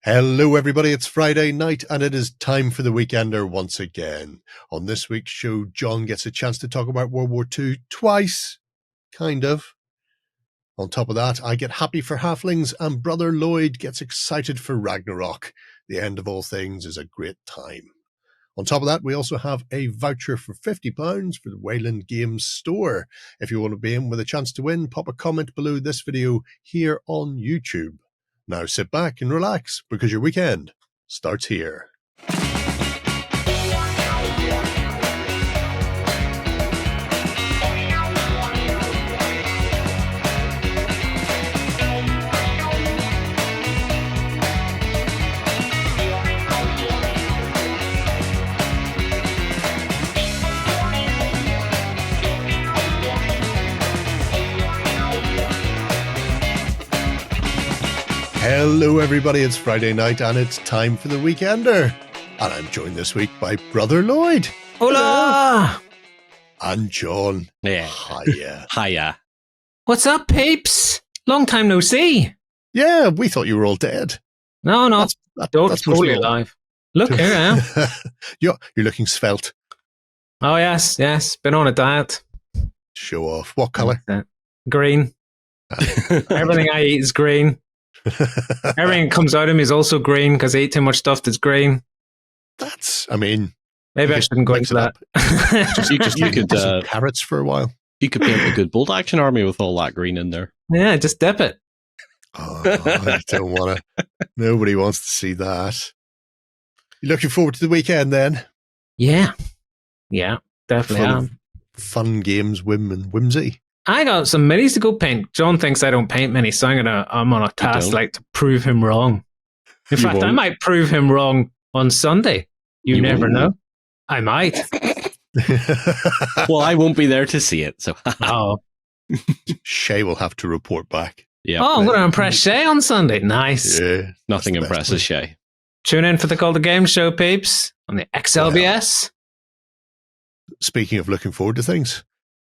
Hello everybody, it's Friday night and it is time for the Weekender once again. On this week's show, John gets a chance to talk about World War II twice, kind of. On top of that, I get happy for Halflings and Brother Lloyd gets excited for Raganork. The end of all things is a great time. On top of that, we also have a voucher for £50 for the Wayland Games store. If you want to be in with a chance to win, pop a comment below this video here on YouTube. Now sit back and relax because your weekend starts here. Hello everybody, it's Friday night and it's time for the Weekender. And I'm joined this week by Brother Lloyd. Hola! And John. Yeah. Hiya. Hiya. What's up, peeps? Long time no see. Yeah, we thought you were all dead. No, That's totally alive. Look, here I am. You're looking svelte. Oh, yes. Been on a diet. Show off. What colour? Green. Everything I eat is green. Everything that comes out of me is also green because I eat too much stuff that's green. Maybe I shouldn't go into that. you could some carrots for a while. You could paint a good bolt action army with all that green in there. Yeah, just dip it. Oh, I don't want to. Nobody wants to see that. You looking forward to the weekend then? Yeah, definitely am. Fun games, whimsy. I got some minis to go paint. John thinks I don't paint many, so I'm on a task to prove him wrong. In fact, I might prove him wrong on Sunday. You never know. I might. Well, I won't be there to see it, so. Oh. Shay will have to report back. Yeah. Oh, I'm going to impress Shay on Sunday. Nice. Yeah, nothing impresses Shay. Tune in for the Call to Game show, peeps, on the XLBS. Speaking of looking forward to things,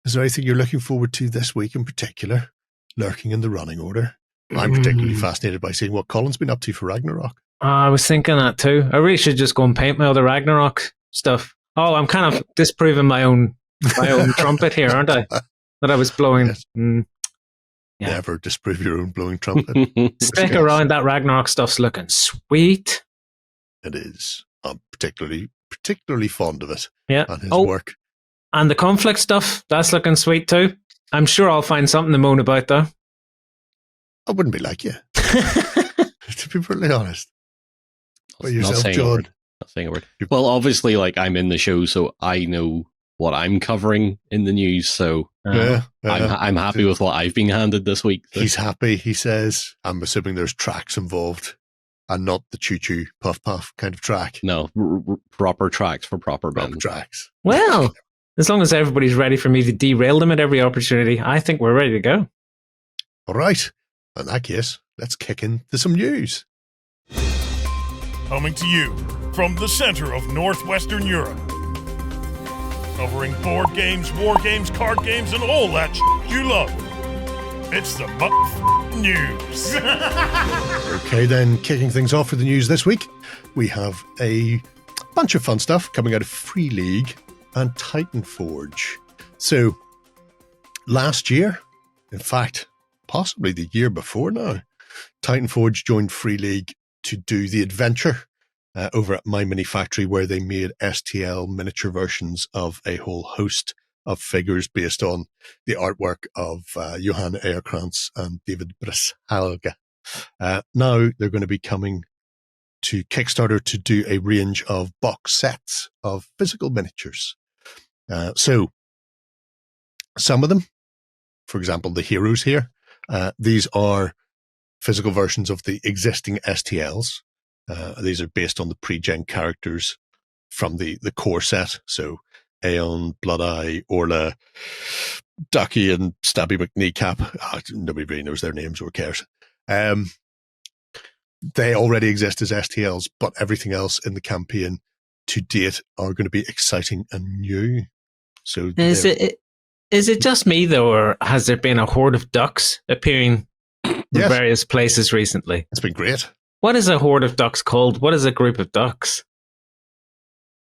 is there anything you're looking forward to this week in particular, lurking in the running order? I'm particularly fascinated by seeing what Colin's been up to for Ragnarok. I was thinking that too. I really should just go and paint my other Ragnarok stuff. Oh, I'm kind of disproving my own trumpet here, aren't I? That I was blowing. Yes. Yeah. Never disprove your own blowing trumpet. Stick around, that Ragnarok stuff's looking sweet. It is. I'm particularly fond of it. Yeah. And his work. And the Konflikt stuff, that's looking sweet too. I'm sure I'll find something to moan about though. I wouldn't be like you. To be brutally honest. But yourself, John. Not saying a word. Well, obviously, I'm in the show, so I know what I'm covering in the news, so I'm happy with what I've been handed this week. So. He's happy, he says. I'm assuming there's tracks involved and not the choo-choo, puff-puff kind of track. No, proper tracks for proper bands. Tracks. Well, as long as everybody's ready for me to derail them at every opportunity, I think we're ready to go. All right. In that case, let's kick into some news. Coming to you from the center of Northwestern Europe. Covering board games, war games, card games, and all that you love. It's the news. Okay, then, kicking things off with the news this week, we have a bunch of fun stuff coming out of Free League and Titanforge. So, last year, in fact, possibly the year before now, Titanforge joined Free League to do the adventure over at My Mini Factory, where they made STL miniature versions of a whole host of figures based on the artwork of Johan Eyerkrantz and David Brishalga. Now they're going to be coming to Kickstarter to do a range of box sets of physical miniatures. So some of them, for example, the heroes here, these are physical versions of the existing STLs. These are based on the pre-gen characters from the core set. So Aeon, Blood-Eye, Orla, Ducky, and Stabby McKneecap. Nobody really knows their names or cares. They already exist as STLs, but everything else in the campaign to date are going to be exciting and new. So is it just me though, or has there been a horde of ducks appearing in various places recently? It's been great. What is a horde of ducks called? What is a group of ducks?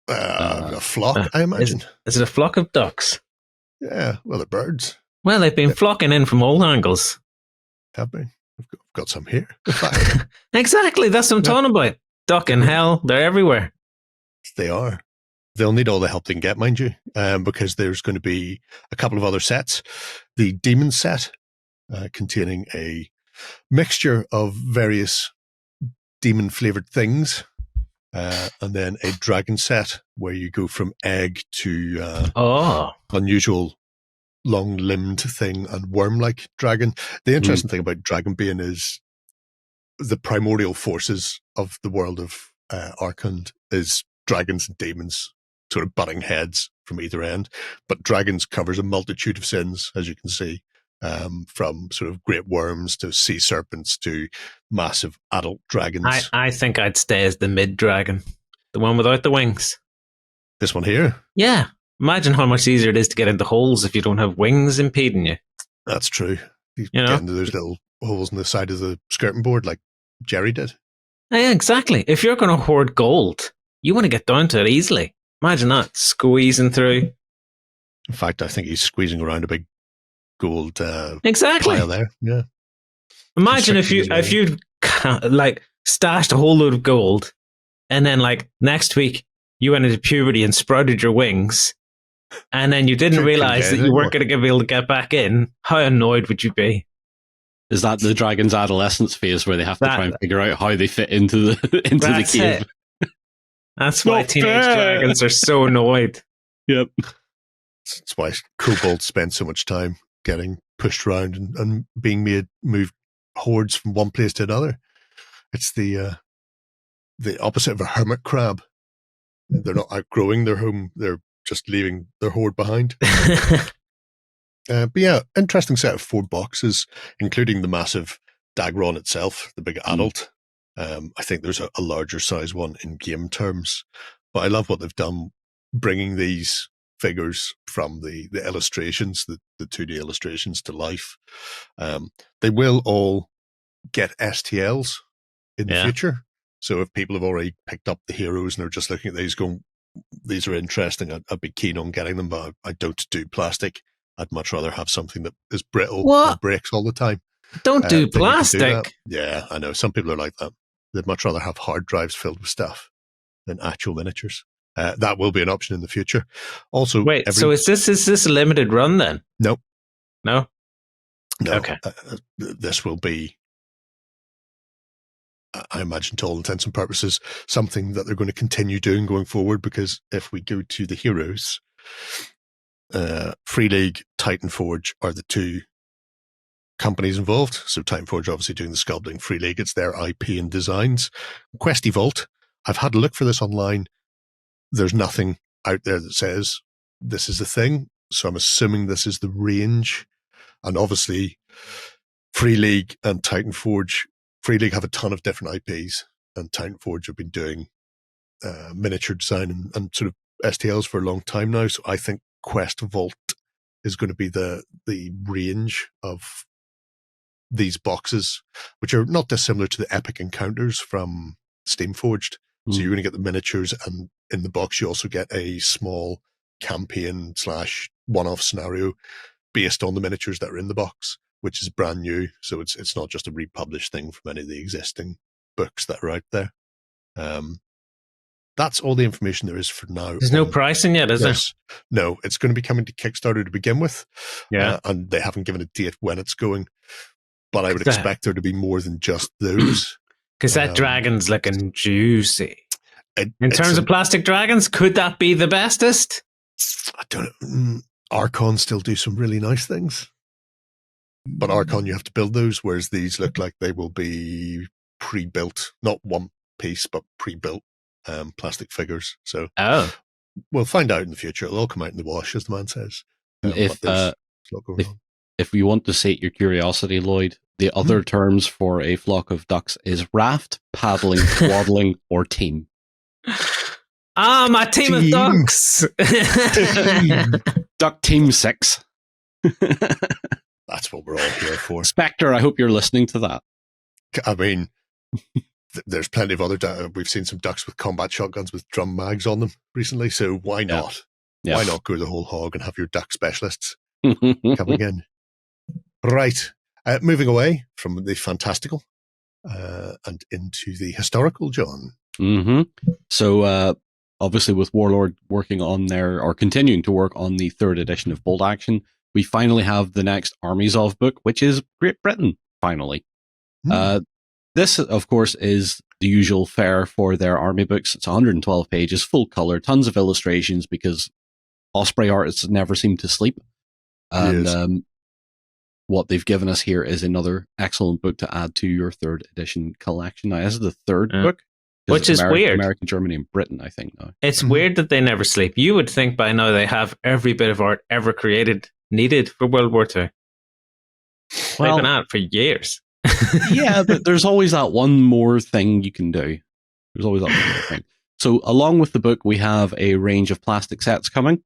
A flock, I imagine. Is it a flock of ducks? Yeah, well, the birds. Well, they've been flocking in from all angles. Have been. I've got some here. Exactly, that's what I'm talking about. Duck in hell, they're everywhere. They are. They'll need all the help they can get, mind you, because there's going to be a couple of other sets. The demon set, containing a mixture of various demon-flavored things, and then a dragon set where you go from egg to unusual long-limbed thing and worm-like dragon. The interesting thing about Dragonbane is the primordial forces of the world of Archon is dragons and demons sort of butting heads from either end. But dragons covers a multitude of sins, as you can see, from sort of great worms to sea serpents to massive adult dragons. I think I'd stay as the mid-dragon, the one without the wings. This one here? Yeah. Imagine how much easier it is to get into holes if you don't have wings impeding you. That's true. You know? Get into those little holes in the side of the skirting board like Jerry did. Yeah, exactly. If you're going to hoard gold, you want to get down to it easily. Imagine that, squeezing through. In fact, I think he's squeezing around a big gold exactly pile there. Yeah. Imagine if you like stashed a whole load of gold, and then like next week you went into puberty and sprouted your wings, and then you didn't realize that you weren't going to be able to get back in. How annoyed would you be? Is that the dragon's adolescence phase where they have to try and figure out how they fit into the cave? That's why teenage dragons are so annoyed. Yep. That's why kobolds spend so much time getting pushed around and being moved hordes from one place to another. It's the opposite of a hermit crab. They're not outgrowing their home; they're just leaving their horde behind. But yeah, interesting set of 4 boxes, including the massive Dagron itself, the big adult. I think there's a larger size one in game terms, but I love what they've done, bringing these figures from the illustrations, the 2D illustrations to life. They will all get STLs in the future. So if people have already picked up the heroes and are just looking at these going, these are interesting, I'd be keen on getting them, but I don't do plastic. I'd much rather have something that is brittle and breaks all the time. Don't do plastic. Do yeah, I know. Some people are like that. They'd much rather have hard drives filled with stuff than actual miniatures. That will be an option in the future. Also, wait. So is this a limited run then? No. Okay. This will be, I imagine, to all intents and purposes, something that they're going to continue doing going forward. Because if we go to the heroes, Free League, Titanforge are the 2 companies involved. So Titanforge obviously doing the sculpting, Free League, it's their IP and designs. Questy Vault, I've had a look for this online. There's nothing out there that says this is the thing. So I'm assuming this is the range. And obviously Free League and Titanforge, Free League have a ton of different IPs, and Titanforge have been doing miniature design and sort of STLs for a long time now. So I think Quest Vault is going to be the range of these boxes, which are not dissimilar to the Epic Encounters from Steamforged. So you're going to get the miniatures, and in the box you also get a small campaign / one-off scenario based on the miniatures that are in the box, which is brand new. So it's not just a republished thing from any of the existing books that are out there. That's all the information there is for now. There's no pricing yet, is there? No, it's going to be coming to Kickstarter to begin with. Yeah. And they haven't given a date when it's going. But I would expect there to be more than just those. Because that dragon's looking juicy. In terms of plastic dragons, could that be the bestest? I don't know. Archon still do some really nice things. But Archon, you have to build those, whereas these look like they will be pre-built. Not one piece, but pre-built plastic figures. So we'll find out in the future. It'll all come out in the wash, as the man says. If we want to sate your curiosity, Lloyd, the other terms for a flock of ducks is raft, paddling, waddling, or team. My team of ducks. Duck Team 6. That's what we're all here for. Spectre, I hope you're listening to that. I mean, there's plenty of other. We've seen some ducks with combat shotguns with drum mags on them recently. So why not? Yeah. Why not go the whole hog and have your duck specialists coming in? Right. Moving away from the fantastical and into the historical, John. Mm-hmm. So obviously with Warlord working on or continuing to work on the 3rd edition of Bolt Action, we finally have the next Armies of book, which is Great Britain, finally. This, of course, is the usual fare for their army books. It's 112 pages, full color, tons of illustrations, because Osprey artists never seem to sleep. And what they've given us here is another excellent book to add to your 3rd edition collection. Now, this is the 3rd book. Which is weird. America, Germany, and Britain, I think. Now. It's weird that they never sleep. You would think by now they have every bit of art ever needed for World War II. Well, they've been at it for years. Yeah, but there's always that one more thing you can do. There's always that one more thing. So along with the book, we have a range of plastic sets coming.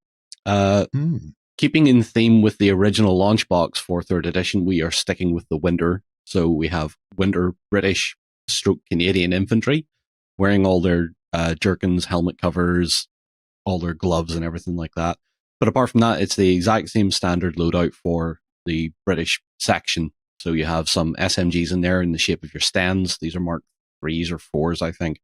Keeping in theme with the original launch box for 3rd edition, we are sticking with the winter. So we have winter British / Canadian infantry wearing all their jerkins, helmet covers, all their gloves and everything like that. But apart from that, it's the exact same standard loadout for the British section. So you have some SMGs in there in the shape of your stands. These are Mark 3s or 4s, I think.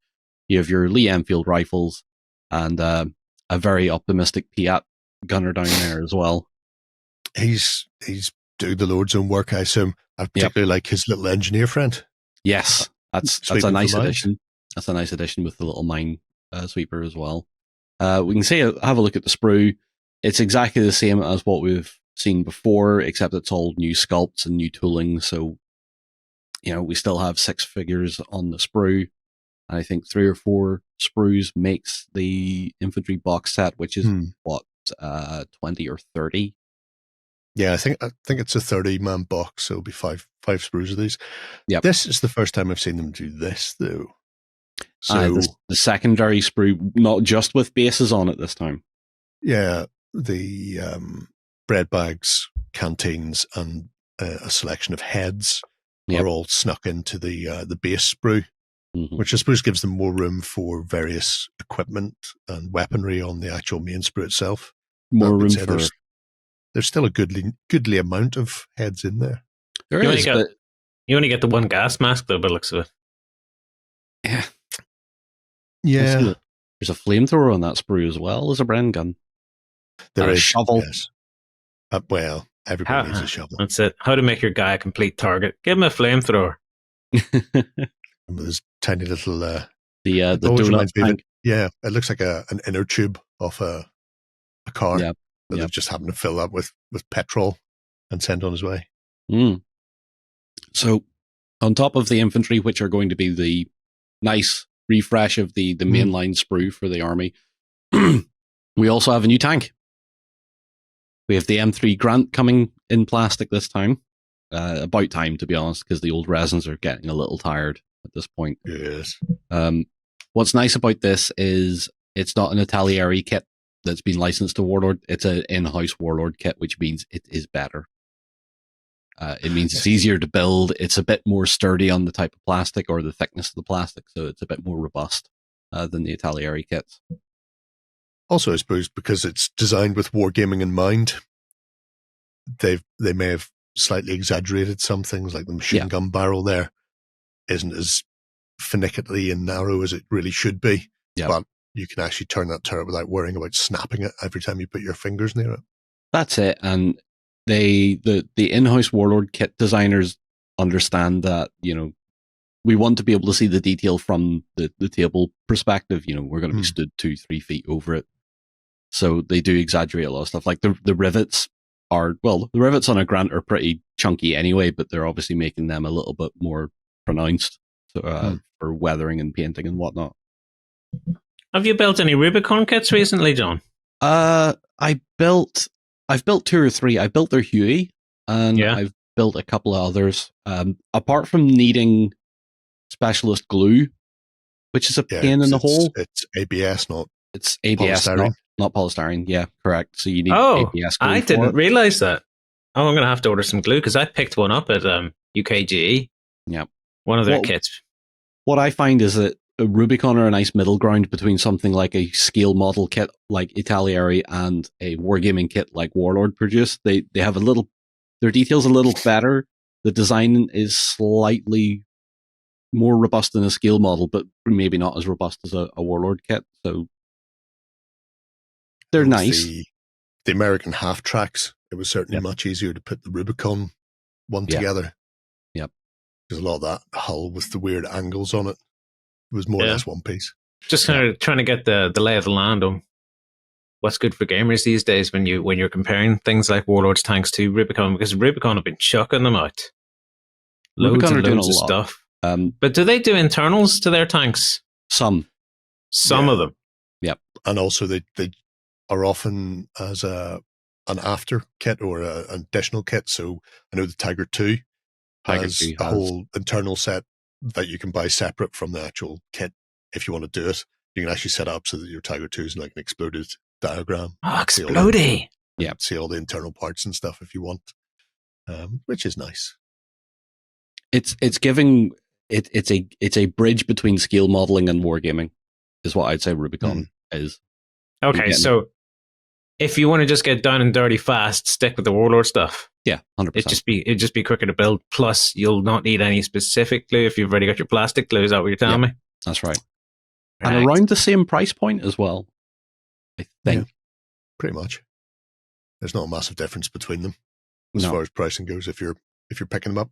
You have your Lee Enfield rifles and a very optimistic Piat gunner down there as well. He's doing the Lord's own work, I assume. I particularly like his little engineer friend. Yes, that's a nice addition. That's a nice addition with the little mine sweeper as well. We can have a look at the sprue. It's exactly the same as what we've seen before, except it's all new sculpts and new tooling. So, we still have 6 figures on the sprue. I think 3 or 4 sprues makes the infantry box set, which is 20 or 30. Yeah, I think it's a 30-man box, so it'll be five sprues of these. Yep. This is the first time I've seen them do this, though. So the secondary sprue, not just with bases on it this time. Yeah, the bread bags, canteens, and a selection of heads are all snuck into the base sprue, which I suppose gives them more room for various equipment and weaponry on the actual main sprue itself. More room for... There's still a goodly amount of heads in there. You only get the one gas mask, though, by the looks of it. Yeah. Yeah. There's a flamethrower on that sprue as well as a Bren gun. There is a shovel. Yes. Well, everybody needs a shovel. That's it. How to make your guy a complete target. Give him a flamethrower. There's tiny little... the donut tank. It looks like an inner tube of a car. Yep. That they've just happened to fill up with petrol and send on his way. So, on top of the infantry, which are going to be the nice refresh of the mainline sprue for the army, we also have a new tank. We have the M3 Grant coming in plastic this time. About time, to be honest, because the old resins are getting a little tired at this point. Yes. What's nice about this is it's not an Atelieri kit that's been licensed to Warlord. It's an in-house Warlord kit, which means it is better. It means it's easier to build. It's a bit more sturdy on the type of plastic or the thickness of the plastic, so it's a bit more robust than the Atelieri kits. Also, I suppose, because it's designed with wargaming in mind, they may have slightly exaggerated some things, like the machine gun barrel there isn't as finicky and narrow as it really should be. Yep. But you can actually turn that turret without worrying about snapping it every time you put your fingers near it. That's it. And the in-house Warlord kit designers understand that, we want to be able to see the detail from the table perspective. We're going to be stood 2-3 feet over it. So they do exaggerate a lot of stuff. Like the rivets the rivets on a Grant are pretty chunky anyway, but they're obviously making them a little bit more pronounced for weathering and painting and whatnot. Have you built any Rubicon kits recently, John? I've built 2 or 3. I built their Huey, and I've built a couple of others. Apart from needing specialist glue, which is a pain in the hole. It's ABS, it's ABS, not polystyrene. Yeah, correct. So you need ABS glue. I didn't realize that. I'm going to have to order some glue because I picked one up at UKGE. Yeah, one of their kits. what I find is that Rubicon are a nice middle ground between something like a scale model kit like Italiari and a wargaming kit like Warlord produced. They have their details a little better. The design is slightly more robust than a scale model, but maybe not as robust as a Warlord kit. So they're nice. The American half tracks, it was certainly much easier to put the Rubicon one together. Yep. There's a lot of that hull with the weird angles on it. It was more or less one piece. Just kind of trying to get the lay of the land on what's good for gamers these days when you're comparing things like Warlord's tanks to Rubicon, because Rubicon have been chucking them out. Loads and loads of stuff. But do they do internals to their tanks? Some of them. Yep. And also they are often as an after kit or an additional kit. So I know the Tiger 2 has a whole internal set that you can buy separate from the actual kit if you want to do it. You can actually set up so that your Tiger 2 is like an exploded diagram. Oh, explodey! Yeah, see all the internal parts and stuff if you want, which is nice. It's giving it's a bridge between scale modeling and wargaming, is what I'd say Rubicon is. Okay, so if you want to just get down and dirty fast, stick with the Warlord stuff. Yeah, 100%. It'd just be quicker to build. Plus, you'll not need any specific glue if you've already got your plastic glue. Is that what you're telling me? That's right. And around the same price point as well, I think. Yeah, pretty much. There's not a massive difference between them as far as pricing goes if you're picking them up.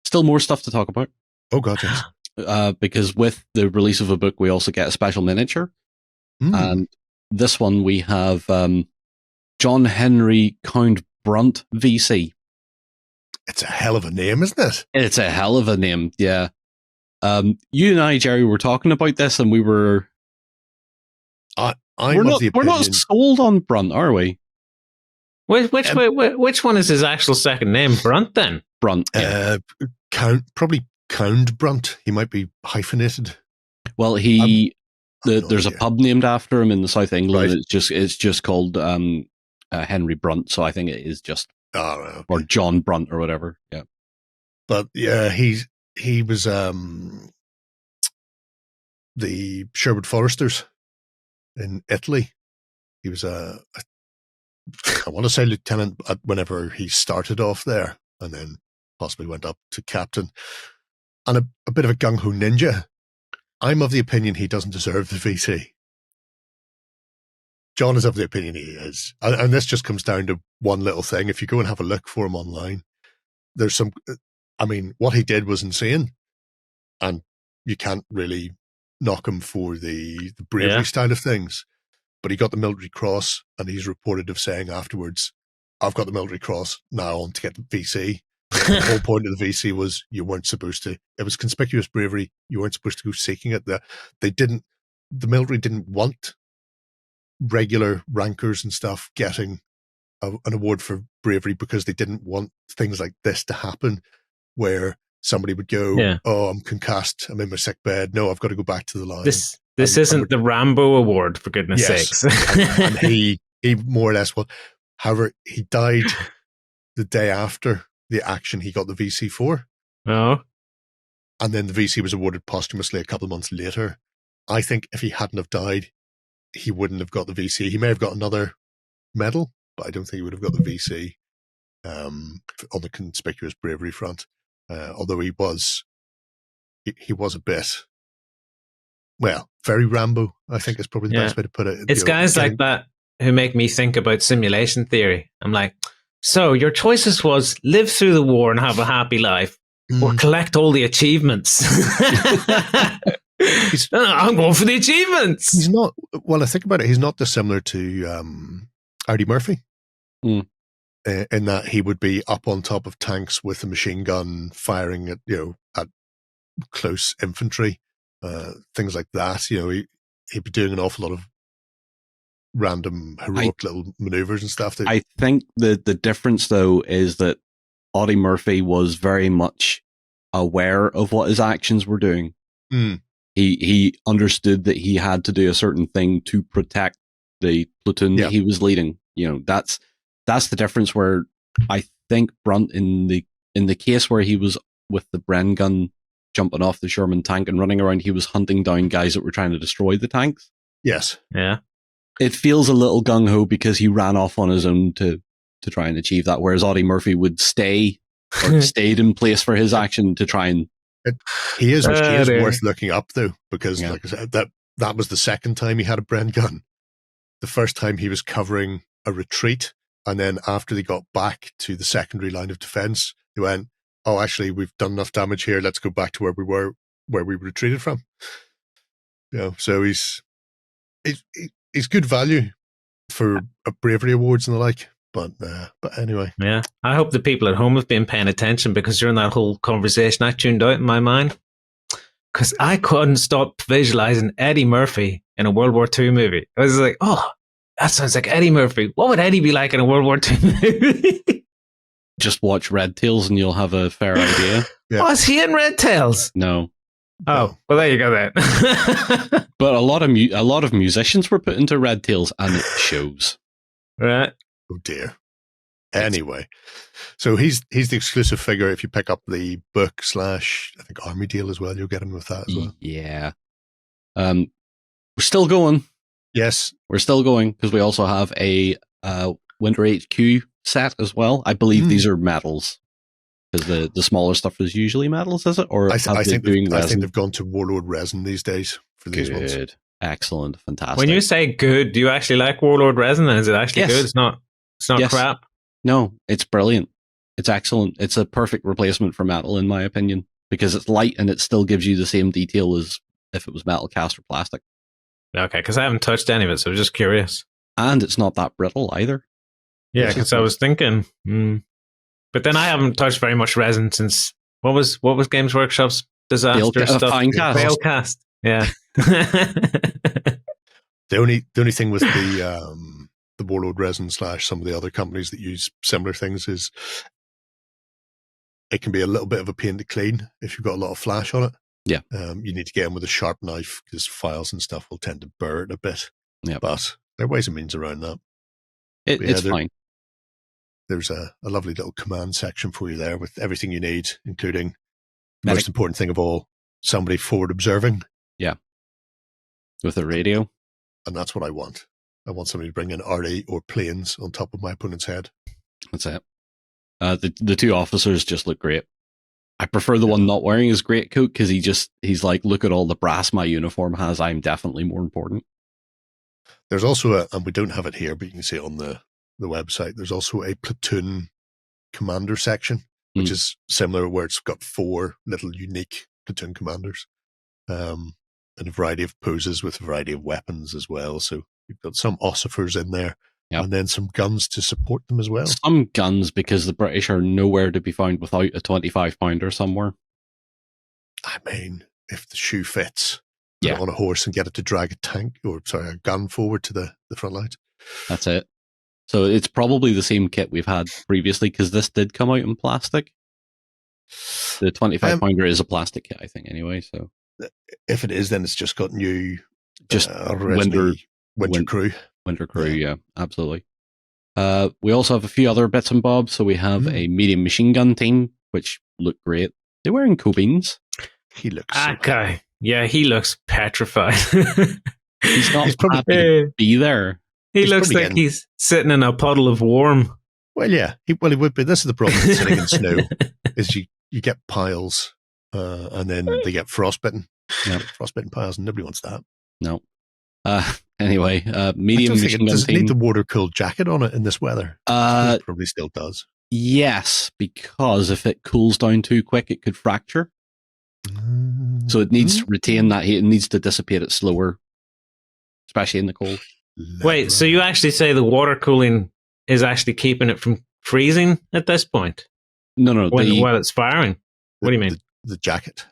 Still more stuff to talk about. Oh god, yes. Because with the release of a book, we also get a special miniature. And this one we have John Henry Count Brunt VC. It's a hell of a name, isn't it? It's a hell of a name, yeah. You and I, Jerry, were talking about this, and we were. We're not sold on Brunt, are we? Which one is his actual second name? Brunt, then? Brunt. Yeah. Probably Count Brunt. He might be hyphenated. Well, there's a pub named after him in the South England. Right. It's just called Henry Brunt, so I think it is just or John Brunt or whatever. Yeah. But yeah, he was the Sherwood Foresters in Italy. He was I want to say lieutenant whenever he started off there, and then possibly went up to captain, and a bit of a gung-ho ninja. I'm of the opinion he doesn't deserve the VC. John is of the opinion he is. And this just comes down to one little thing. If you go and have a look for him online, there's what he did was insane. And you can't really knock him for the bravery style of things. But he got the military cross, and he's reported of saying afterwards, I've got the military cross, now on to get the VC. The whole point of the VC was you weren't supposed to. It was conspicuous bravery. You weren't supposed to go seeking it. The military didn't want regular rankers and stuff getting an award for bravery because they didn't want things like this to happen, where somebody would go, "Oh, I'm concussed. I'm in my sick bed. No, I've got to go back to the line." This isn't the Rambo Award, for goodness sakes. and he more or less was. However, he died the day after the action he got the VC for. Oh. And then the VC was awarded posthumously a couple of months later. I think if he hadn't have died, he wouldn't have got the VC. He may have got another medal, but I don't think he would have got the VC on the conspicuous bravery front. Although he was a bit, very Rambo, I think is probably the best way to put it. It's guys like that who make me think about simulation theory. I'm like, so your choices was live through the war and have a happy life, or collect all the achievements. I'm going for the achievements. He's not. Well, I think about it. He's not dissimilar to Eddie Murphy, in that he would be up on top of tanks with a machine gun, firing at close infantry, things like that. He'd be doing an awful lot of random heroic little maneuvers and stuff. I think the difference though is that Audie Murphy was very much aware of what his actions were doing. He understood that he had to do a certain thing to protect the platoon that he was leading. That's the difference. Where I think Brunt in the case where he was with the Bren gun jumping off the Sherman tank and running around, he was hunting down guys that were trying to destroy the tanks. Yes. Yeah. It feels a little gung-ho because he ran off on his own to try and achieve that, whereas Audie Murphy would stayed in place for his action to try and... He is worth looking up, though, because like I said, that was the second time he had a Bren gun. The first time he was covering a retreat, and then after they got back to the secondary line of defense, he went, "Oh, actually, we've done enough damage here. Let's go back to where we retreated from." So he's good value for bravery awards and the like. But anyway, yeah. I hope the people at home have been paying attention, because during that whole conversation, I tuned out in my mind because I couldn't stop visualizing Eddie Murphy in a World War II movie. I was like, "Oh, that sounds like Eddie Murphy. What would Eddie be like in a World War II movie?" Just watch Red Tails and you'll have a fair idea. Yeah. Was he in Red Tails? No. Oh, well, there you go then. But a lot of musicians were put into Red Tails, and it shows. Right. Oh dear. Anyway, so he's the exclusive figure. If you pick up the book / I think Army deal as well, you'll get him with that as well. Yeah. We're still going. Yes, we're still going because we also have a Winter HQ set as well. I believe these are metals, because the smaller stuff is usually metals, is it? Or I think they've gone to Warlord resin these days for these ones. Good, excellent, fantastic. When you say good, do you actually like Warlord resin? Then is it actually good? It's not crap. No, it's brilliant. It's excellent. It's a perfect replacement for metal, in my opinion, because it's light and it still gives you the same detail as if it was metal cast or plastic. Okay, because I haven't touched any of it, so I was just curious. And it's not that brittle either. Yeah, because I was thinking, but then I haven't touched very much resin since what was Games Workshop's disaster stuff? Failcast. Yeah. The only thing with the Warlord resin / some of the other companies that use similar things is it can be a little bit of a pain to clean if you've got a lot of flash on it. Yeah. You need to get in with a sharp knife because files and stuff will tend to burn a bit. Yeah. But there are ways and means around that. It's fine. There's a lovely little command section for you there with everything you need, including the most important thing of all, somebody forward observing. Yeah. With a radio. And that's what I want. I want somebody to bring in RE or planes on top of my opponent's head. That's it. The two officers just look great. I prefer the one not wearing his greatcoat because he's like, look at all the brass my uniform has. I'm definitely more important. There's also and we don't have it here, but you can see it on the website. There's also a platoon commander section, which is similar, where it's got 4 little unique platoon commanders, and a variety of poses with a variety of weapons as well. So you've got some ossifers in there, and then some guns to support them as well. Some guns, because the British are nowhere to be found without a 25-pounder somewhere. I mean, if the shoe fits, put it on a horse and get it to drag a gun forward to the front lines. That's it. So it's probably the same kit we've had previously, because this did come out in plastic. The 25-pounder is a plastic kit, I think, anyway. So if it is, then it's just got new, winter crew. Winter crew, yeah, absolutely. We also have a few other bits and bobs. So we have a medium machine gun team, which look great. They're wearing cobines. He looks guy. Yeah, he looks petrified. He's not happy to be there. He looks like he's sitting in a puddle of warm. Well, yeah, he would be. This is the problem with sitting in snow, is you get piles, and then they get frostbitten. Yeah, frostbitten piles, and nobody wants that. No. Anyway, medium machine gun does team. It need the water-cooled jacket on it in this weather? It probably still does. Yes, because if it cools down too quick, it could fracture. So it needs to retain that heat. It needs to dissipate it slower, especially in the cold. Wait, so you actually say the water cooling is actually keeping it from freezing at this point? No. While it's firing? What do you mean? The jacket.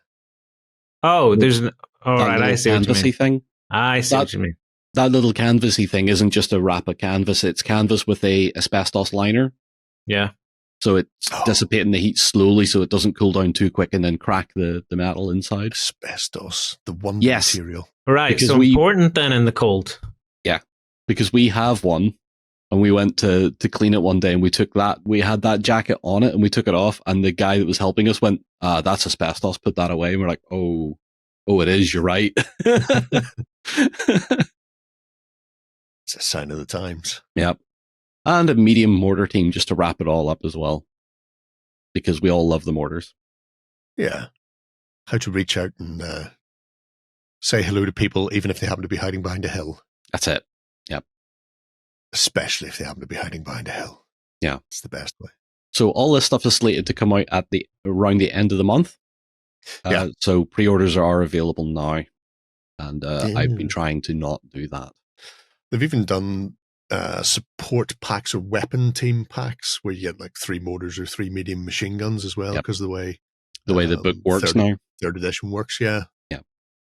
Oh, there's all right. I see what you mean. Thing. I see what you mean. That little canvasy thing isn't just a wrap of canvas. It's canvas with a asbestos liner. Yeah. So it's dissipating the heat slowly, so it doesn't cool down too quick and then crack the metal inside. Asbestos, the wonder material. Right. Because important then in the cold. Yeah, because we have one And we went to clean it one day, and we had that jacket on it, and we took it off, and the guy that was helping us went, that's asbestos, put that away. And we're like, oh, it is, you're right. It's a sign of the times. Yep. And a medium mortar team just to wrap it all up as well. Because we all love the mortars. Yeah. How to reach out and say hello to people, even if they happen to be hiding behind a hill. That's it. Yep. Especially if they happen to be hiding behind a hill. Yeah. It's the best way. So all this stuff is slated to come out at around the end of the month. So pre-orders are available now. And I've been trying to not do that. They've even done support packs or weapon team packs where you get like 3 mortars or 3 medium machine guns as well, because the way the book works now. 3rd edition works, yeah.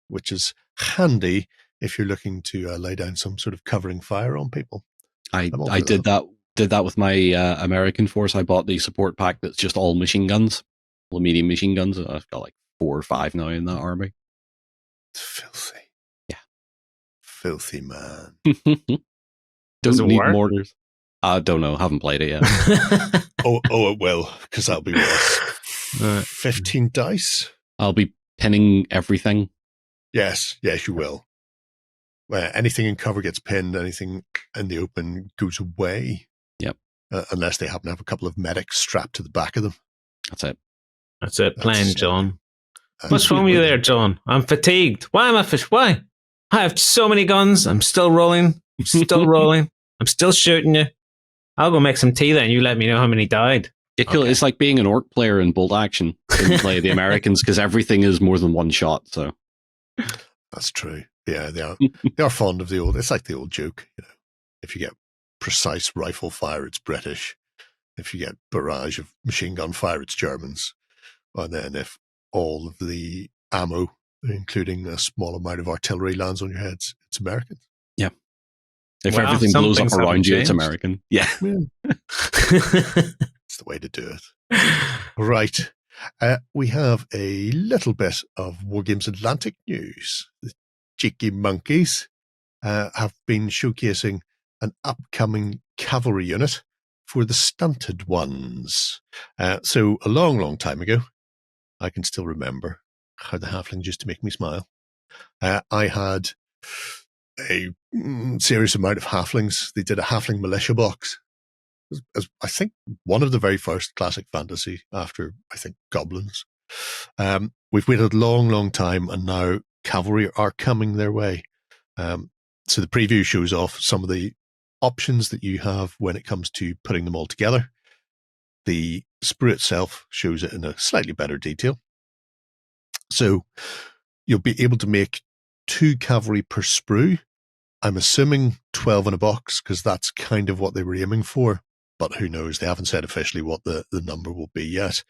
Which is handy if you're looking to lay down some sort of covering fire on people. I did that with my American force. I bought the support pack that's just all machine guns, all medium machine guns. I've got like 4 or 5 now in that army. It's filthy. Yeah. Filthy, man. Don't need mortars. I don't know. Haven't played it yet. It will, because that'll be worse. 15 dice? I'll be pinning everything. Yes, you will. Anything in cover gets pinned, anything in the open goes away. Yep. Unless they happen to have a couple of medics strapped to the back of them. That's it. Plain, John. What's wrong with you there, John? I'm fatigued. Why am I Why? I have so many guns. I'm still rolling. I'm still shooting you. I'll go make some tea then. You let me know how many died. It's like being an orc player in bolt action when you play the Americans, because everything is more than one shot. So that's true. Yeah, they are. They are fond of the old. It's like the old joke, If you get precise rifle fire, it's British. If you get barrage of machine gun fire, it's Germans. And then if all of the ammo, including a small amount of artillery, lands on your heads, it's American. Yeah. If everything blows up around you, it's American. Yeah. It's the way to do it. Right. We have a little bit of Wargames Atlantic news. The cheeky monkeys have been showcasing an upcoming cavalry unit for the stunted ones. So a long, long time ago, I can still remember how the halflings used to make me smile. I had a serious amount of halflings. They did a halfling militia box. As I think one of the very first classic fantasy after, I think, goblins. We've waited a long, long time, and now cavalry are coming their way. So the preview shows off some of the options that you have when it comes to putting them all together. The sprue itself shows it in a slightly better detail. So you'll be able to make 2 cavalry per sprue. I'm assuming 12 in a box, because that's kind of what they were aiming for. But who knows? They haven't said officially what the number will be yet.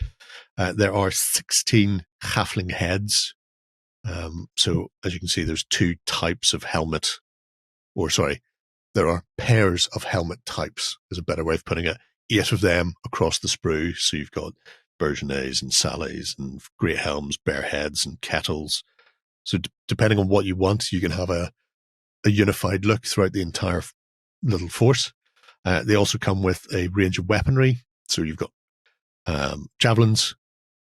There are 16 halfling heads. So as you can see, there's 2 types of helmet. There are pairs of helmet types, is a better way of putting it. 8 of them across the sprue. So you've got Bergenets and Sallies and great helms, bear heads and kettles. So depending on what you want, you can have a unified look throughout the entire little force. They also come with a range of weaponry. So you've got javelins,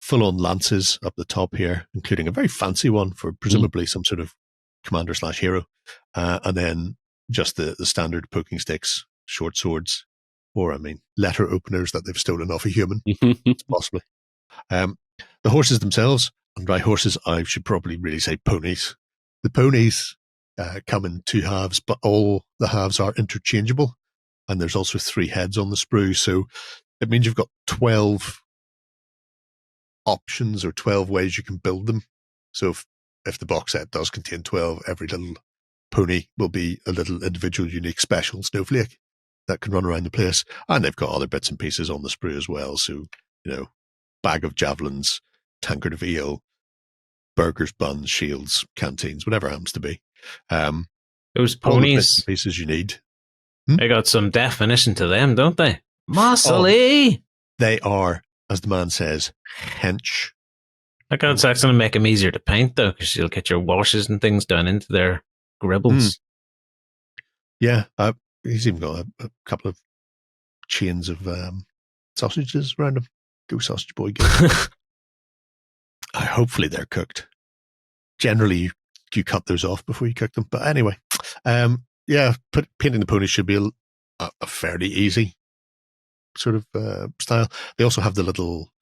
full-on lances up the top here, including a very fancy one for presumably some sort of commander/hero. And then just the standard poking sticks, short swords, or, letter openers that they've stolen off a human, possibly. The horses themselves, and by horses, I should probably really say ponies. The ponies come in 2 halves, but all the halves are interchangeable. And there's also 3 heads on the sprue. So it means you've got 12 options or 12 ways you can build them. So if the box set does contain 12, every little pony will be a little individual, unique, special snowflake that can run around the place. And they've got other bits and pieces on the sprue as well. So, bag of javelins, tankard of ale, burgers, buns, shields, canteens, whatever it happens to be. Those all the ponies, bits and pieces you need. They got some definition to them, don't they? Muscly! They are, as the man says, hench. Like, it's actually going to make them easier to paint, though, because you'll get your washes and things done into their gribbles. Yeah, He's even got a couple of chains of sausages around him. Go sausage boy, go. Hopefully they're cooked. Generally, you cut those off before you cook them. But anyway, painting the ponies should be a fairly easy sort of style. They also have the little,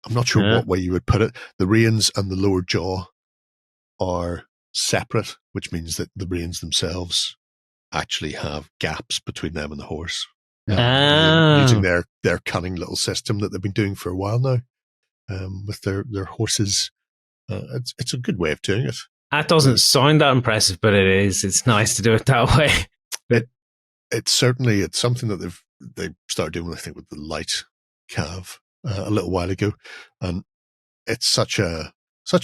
I'm not sure what way you would put it. The reins and the lower jaw are separate, which means that the reins themselves actually have gaps between them and the horse. Using their cunning little system that they've been doing for a while now with their horses. It's a good way of doing it. That doesn't sound that impressive, but it is. It's nice to do it that way. It's something that they started doing, I think, with the light cav a little while ago, and it's such a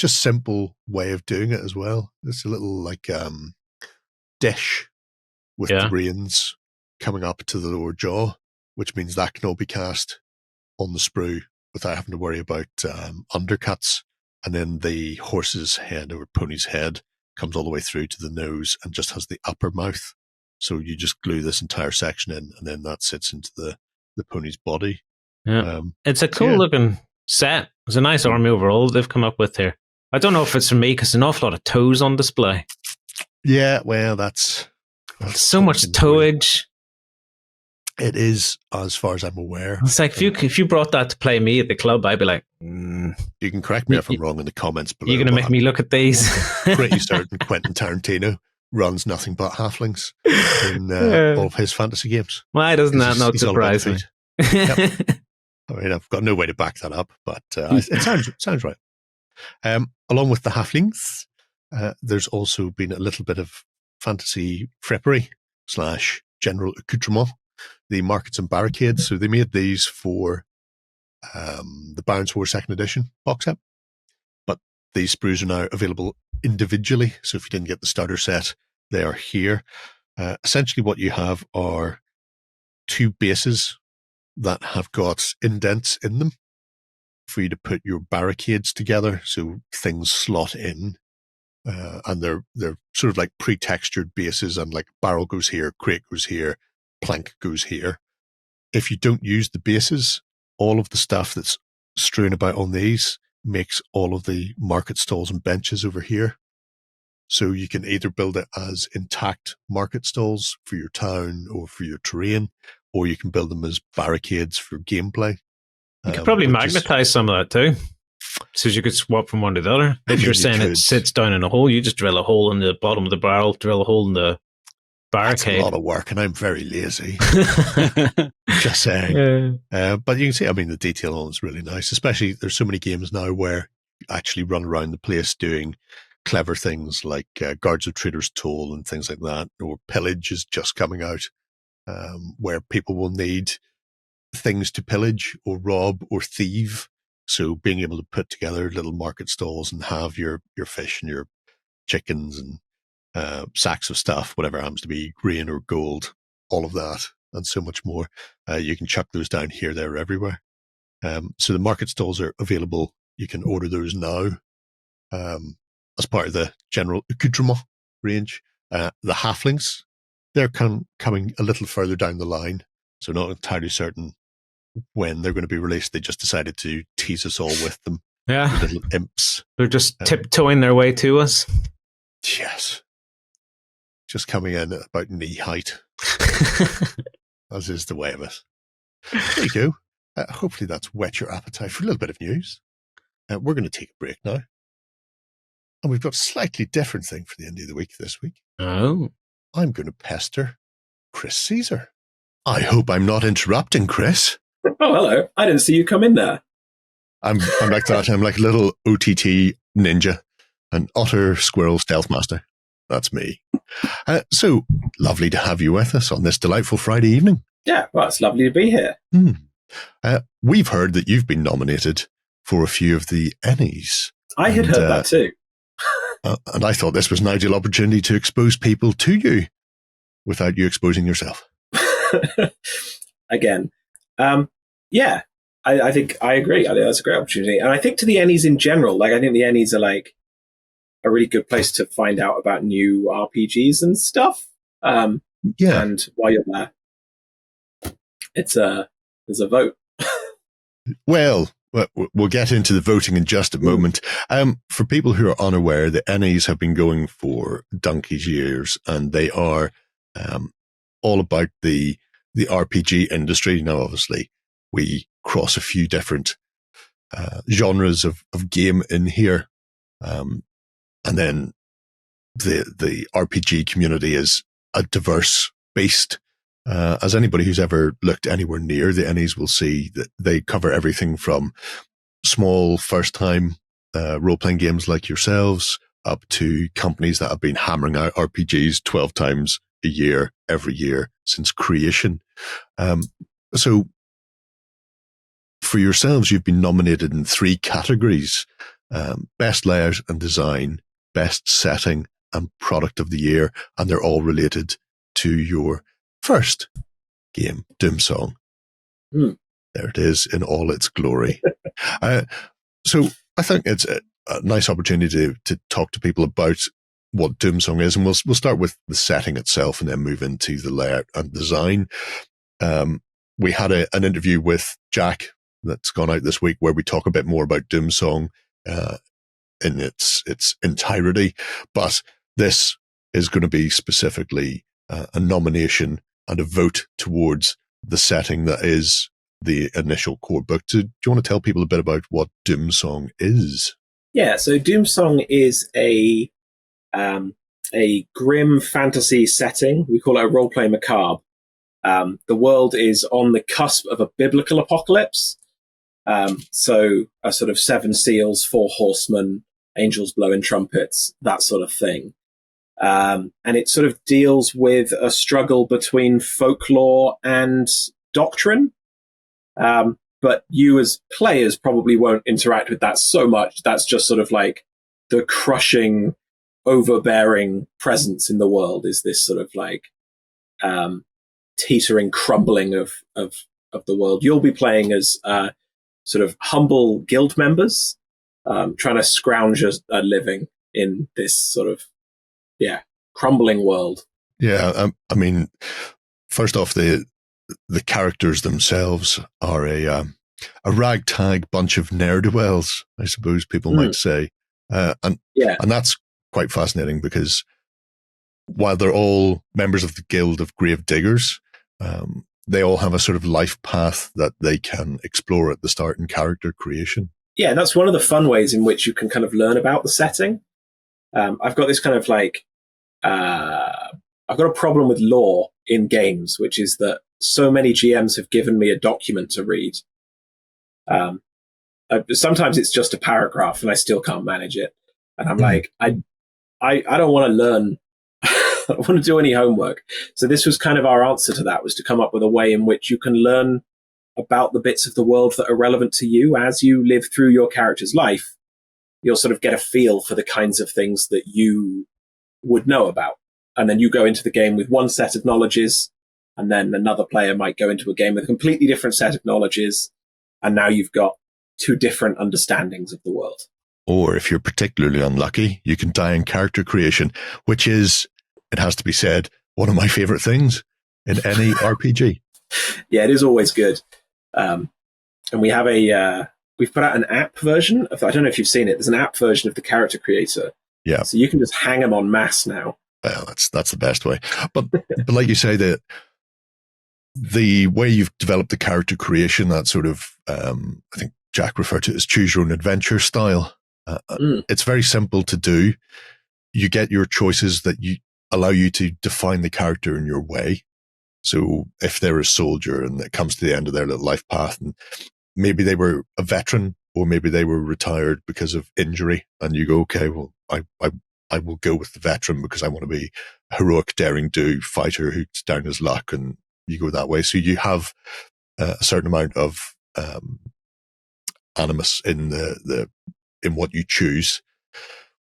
simple way of doing it as well. It's a little like dish with the reins coming up to the lower jaw, which means that can all be cast on the sprue without having to worry about undercuts. And then the horse's head or pony's head comes all the way through to the nose and just has the upper mouth. So you just glue this entire section in, and then that sits into the pony's body. Yeah. It's a cool looking set. It's a nice army overall they've come up with here. I don't know if it's for me because an awful lot of toes on display. Yeah, well, that's so much toeage. It is, as far as I'm aware. It's like if you brought that to play me at the club, I'd be like, you can correct me if I'm wrong in the comments below. You're going to make me look at these. Pretty certain Quentin Tarantino runs nothing but halflings in all of his fantasy games. Why doesn't that not surprise me? Yep. I mean, I've got no way to back that up, but it sounds right. Along with the halflings, there's also been a little bit of fantasy frippery / general accoutrement. The markets and barricades. So they made these for the Barons War 2nd edition box set. But these sprues are now available individually. So if you didn't get the starter set, they are here. Essentially what you have are two bases that have got indents in them for you to put your barricades together. So things slot in. And they're sort of like pre-textured bases, and like barrel goes here, crate goes here, plank goes here. If you don't use the bases, all of the stuff that's strewn about on these makes all of the market stalls and benches over here. So you can either build it as intact market stalls for your town or for your terrain, or you can build them as barricades for gameplay. You could probably magnetize some of that too, so you could swap from one to the other. If you're saying it sits down in a hole, you just drill a hole in the bottom of the barrel, drill a hole in the barricade. That's a lot of work, and I'm very lazy. Just saying. But you can see, I mean, the detail on it's really nice. Especially, there's so many games now where you actually run around the place doing clever things like Guards of Trader's Toll and things like that, or Pillage is just coming out, where people will need things to pillage or rob or thieve. So being able to put together little market stalls and have your fish and your chickens and sacks of stuff, whatever happens to be, grain or gold, all of that and so much more. You can chuck those down here, there, everywhere. So the market stalls are available. You can order those now as part of the general accoutrement range. The halflings, they're coming a little further down the line, so not entirely certain when they're going to be released. They just decided to tease us all with them. Yeah. The little imps. They're just tiptoeing their way to us. Yes. Just coming in at about knee height. As is the way of it. There you go. Hopefully that's whet your appetite for a little bit of news. We're going to take a break now. And we've got a slightly different thing for the end of the week this week. Oh. I'm going to pester Chris Caesar. I hope I'm not interrupting, Chris. Oh, hello. I didn't see you come in there. I'm like that. I'm like a little OTT ninja, an otter squirrel stealth master. That's me. So lovely to have you with us on this delightful Friday evening. Yeah, well, it's lovely to be here. We've heard that you've been nominated for a few of the Ennies. I had heard that too. And I thought this was an ideal opportunity to expose people to you without you exposing yourself. Again. Yeah, I think I agree. I think that's a great opportunity. And I think to the Ennies in general, like I think the Ennies are like a really good place to find out about new RPGs and stuff. Yeah. And while you're there, there's a vote. Well, we'll get into the voting in just a moment. For people who are unaware, the Ennies have been going for donkey's years, and they are all about the RPG industry. Now, obviously, we cross a few different genres of game in here, and then the RPG community is a diverse beast. As anybody who's ever looked anywhere near the Ennies will see, that they cover everything from small first-time role-playing games like yourselves up to companies that have been hammering out RPGs 12 times a year, every year since creation. So for yourselves, you've been nominated in 3 categories: best layout and design, best setting, and product of the year, and they're all related to your first game, Doomsong. There it is in all its glory. So I think it's a nice opportunity to talk to people about what Doomsong is, and we'll start with the setting itself and then move into the layout and design. We had an interview with Jack that's gone out this week where we talk a bit more about Doomsong in its entirety, but this is going to be specifically a nomination and a vote towards the setting that is the initial core book. Do you want to tell people a bit about what Doomsong is? Yeah, so Doomsong is a grim fantasy setting. We call it a role-play macabre. The world is on the cusp of a biblical apocalypse. So a sort of 7 seals, 4 horsemen, angels blowing trumpets, that sort of thing. And it sort of deals with a struggle between folklore and doctrine. But you as players probably won't interact with that so much. That's just sort of like the crushing, overbearing presence in the world is this sort of like teetering crumbling of the world. You'll be playing as sort of humble guild members, trying to scrounge a living in this sort of crumbling world. Yeah, I mean, first off, the characters themselves are a ragtag bunch of ne'er-do-wells, I suppose people might say, and that's quite fascinating because while they're all members of the Guild of Grave Diggers, they all have a sort of life path that they can explore at the start in character creation. Yeah, that's one of the fun ways in which you can kind of learn about the setting. I've got this kind of like, I've got a problem with lore in games, which is that so many GMs have given me a document to read. Sometimes it's just a paragraph and I still can't manage it. And I'm like, I don't want to learn. I don't want to do any homework. So this was kind of our answer to that, was to come up with a way in which you can learn about the bits of the world that are relevant to you as you live through your character's life. You'll sort of get a feel for the kinds of things that you would know about. And then you go into the game with one set of knowledges, and then another player might go into a game with a completely different set of knowledges. And now you've got 2 different understandings of the world. Or if you're particularly unlucky, you can die in character creation, which is, it has to be said, one of my favorite things in any RPG. Yeah, it is always good. And we have we've put out an app version of, I don't know if you've seen it, there's an app version of the character creator. Yeah. So you can just hang them en masse now. Well, that's the best way. But like you say, the way you've developed the character creation, that sort of, I think Jack referred to it as choose your own adventure style. It's very simple to do. You get your choices that you allow you to define the character in your way. So if they're a soldier and it comes to the end of their little life path, and maybe they were a veteran or maybe they were retired because of injury, and you go, okay, well, I will go with the veteran because I want to be a heroic, daring do fighter who's down his luck, and you go that way. So you have a certain amount of animus in in what you choose,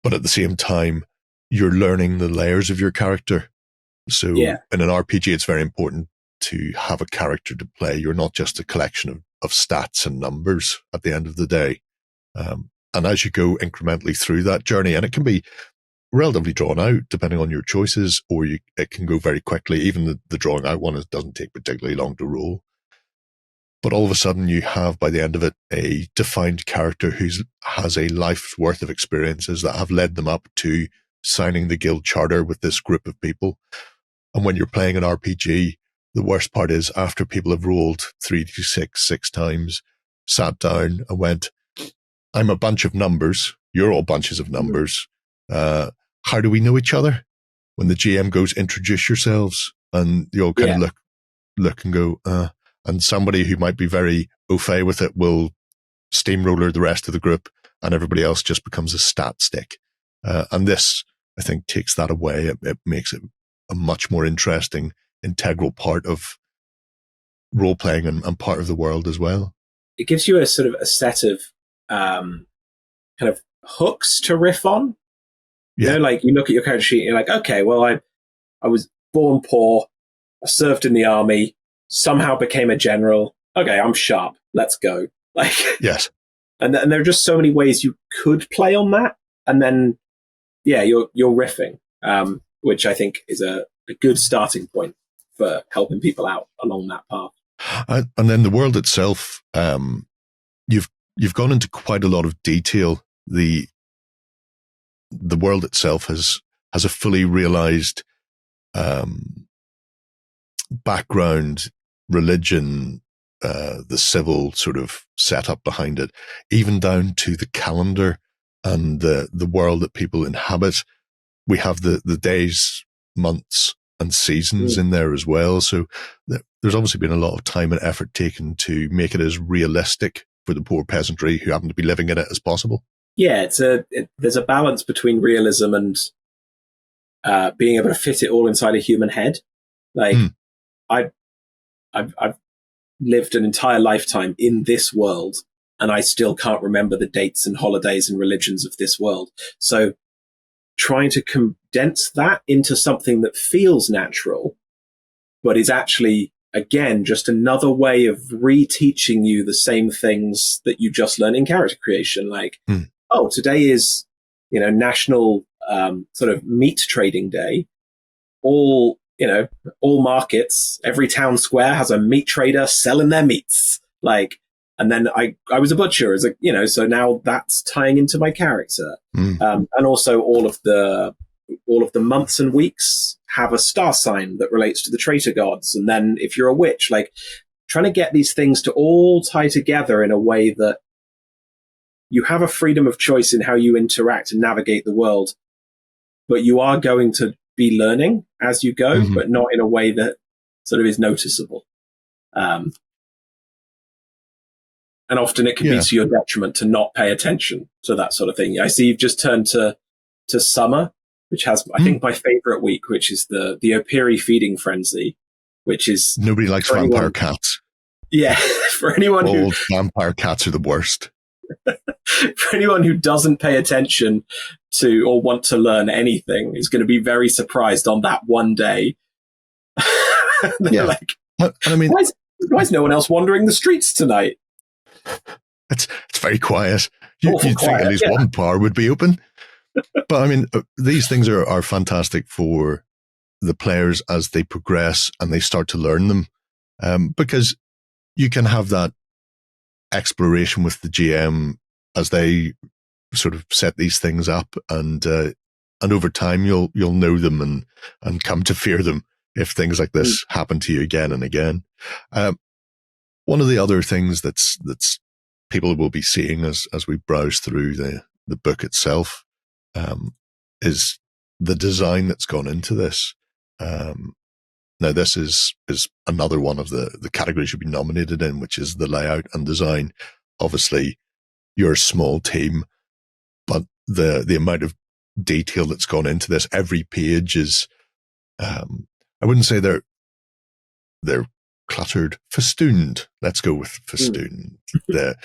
but at the same time, you're learning the layers of your character. So in an RPG, it's very important to have a character to play. You're not just a collection of stats and numbers at the end of the day. And as you go incrementally through that journey, and it can be relatively drawn out, depending on your choices, or it can go very quickly. Even the drawing out one doesn't take particularly long to roll. But all of a sudden, you have, by the end of it, a defined character who has a life's worth of experiences that have led them up to signing the guild charter with this group of people. And when you're playing an RPG, the worst part is after people have rolled 3d6 times, sat down and went, I'm a bunch of numbers. You're all bunches of numbers. How do we know each other? When the GM goes, introduce yourselves, and you all kind of look and go, and somebody who might be very au fait with it will steamroller the rest of the group, and everybody else just becomes a stat stick. And this, I think, takes that away. It makes it a much more interesting, integral part of role playing and part of the world as well. It gives you a sort of a set of kind of hooks to riff on. You know, like you look at your character sheet and you're like, okay, well, I was born poor, I served in the army, somehow became a general. Okay, I'm sharp. Let's go. Like, yes. And there are just so many ways you could play on that. And then, you're riffing, which I think is a good starting point for helping people out along that path. And then the world itself, you've gone into quite a lot of detail. The world itself has a fully realized background, religion, the civil sort of setup behind it, even down to the calendar and the world that people inhabit. We have the days, months, and seasons in there as well. So there's obviously been a lot of time and effort taken to make it as realistic for the poor peasantry who happen to be living in it as possible. Yeah, there's a balance between realism and being able to fit it all inside a human head. Like, I've lived an entire lifetime in this world, and I still can't remember the dates and holidays and religions of this world. So trying to condense that into something that feels natural, but is actually, again, just another way of reteaching you the same things that you just learned in character creation. Like, today is, National sort of meat trading day. All markets, every town square has a meat trader selling their meats. Like, and then I was a butcher as so now that's tying into my character. And also all of the months and weeks have a star sign that relates to the traitor gods. And then if you're a witch, like trying to get these things to all tie together in a way that you have a freedom of choice in how you interact and navigate the world, but you are going to be learning as you go, but not in a way that sort of is noticeable. And often it can be to your detriment to not pay attention to that sort of thing. I see you've just turned to summer, which has, I think, my favorite week, which is the Opiri feeding frenzy, which is... Nobody likes vampire cats. Yeah, for anyone Old vampire cats are the worst. For anyone who doesn't pay attention to or want to learn anything is going to be very surprised on that one day. Like, I mean, why is no one else wandering the streets tonight? It's very quiet. You'd think at least one bar would be open. But I mean, these things are fantastic for the players as they progress and they start to learn them, because you can have that exploration with the GM as they sort of set these things up, and over time you'll know them and come to fear them if things like this happen to you again and again. One of the other things that's people will be seeing as we browse through the book itself is the design that's gone into this. Now, this is another one of the categories you'll be nominated in, which is the layout and design. Obviously, you're a small team, but the amount of detail that's gone into this, every page is, I wouldn't say they're cluttered, festooned. Let's go with festooned. The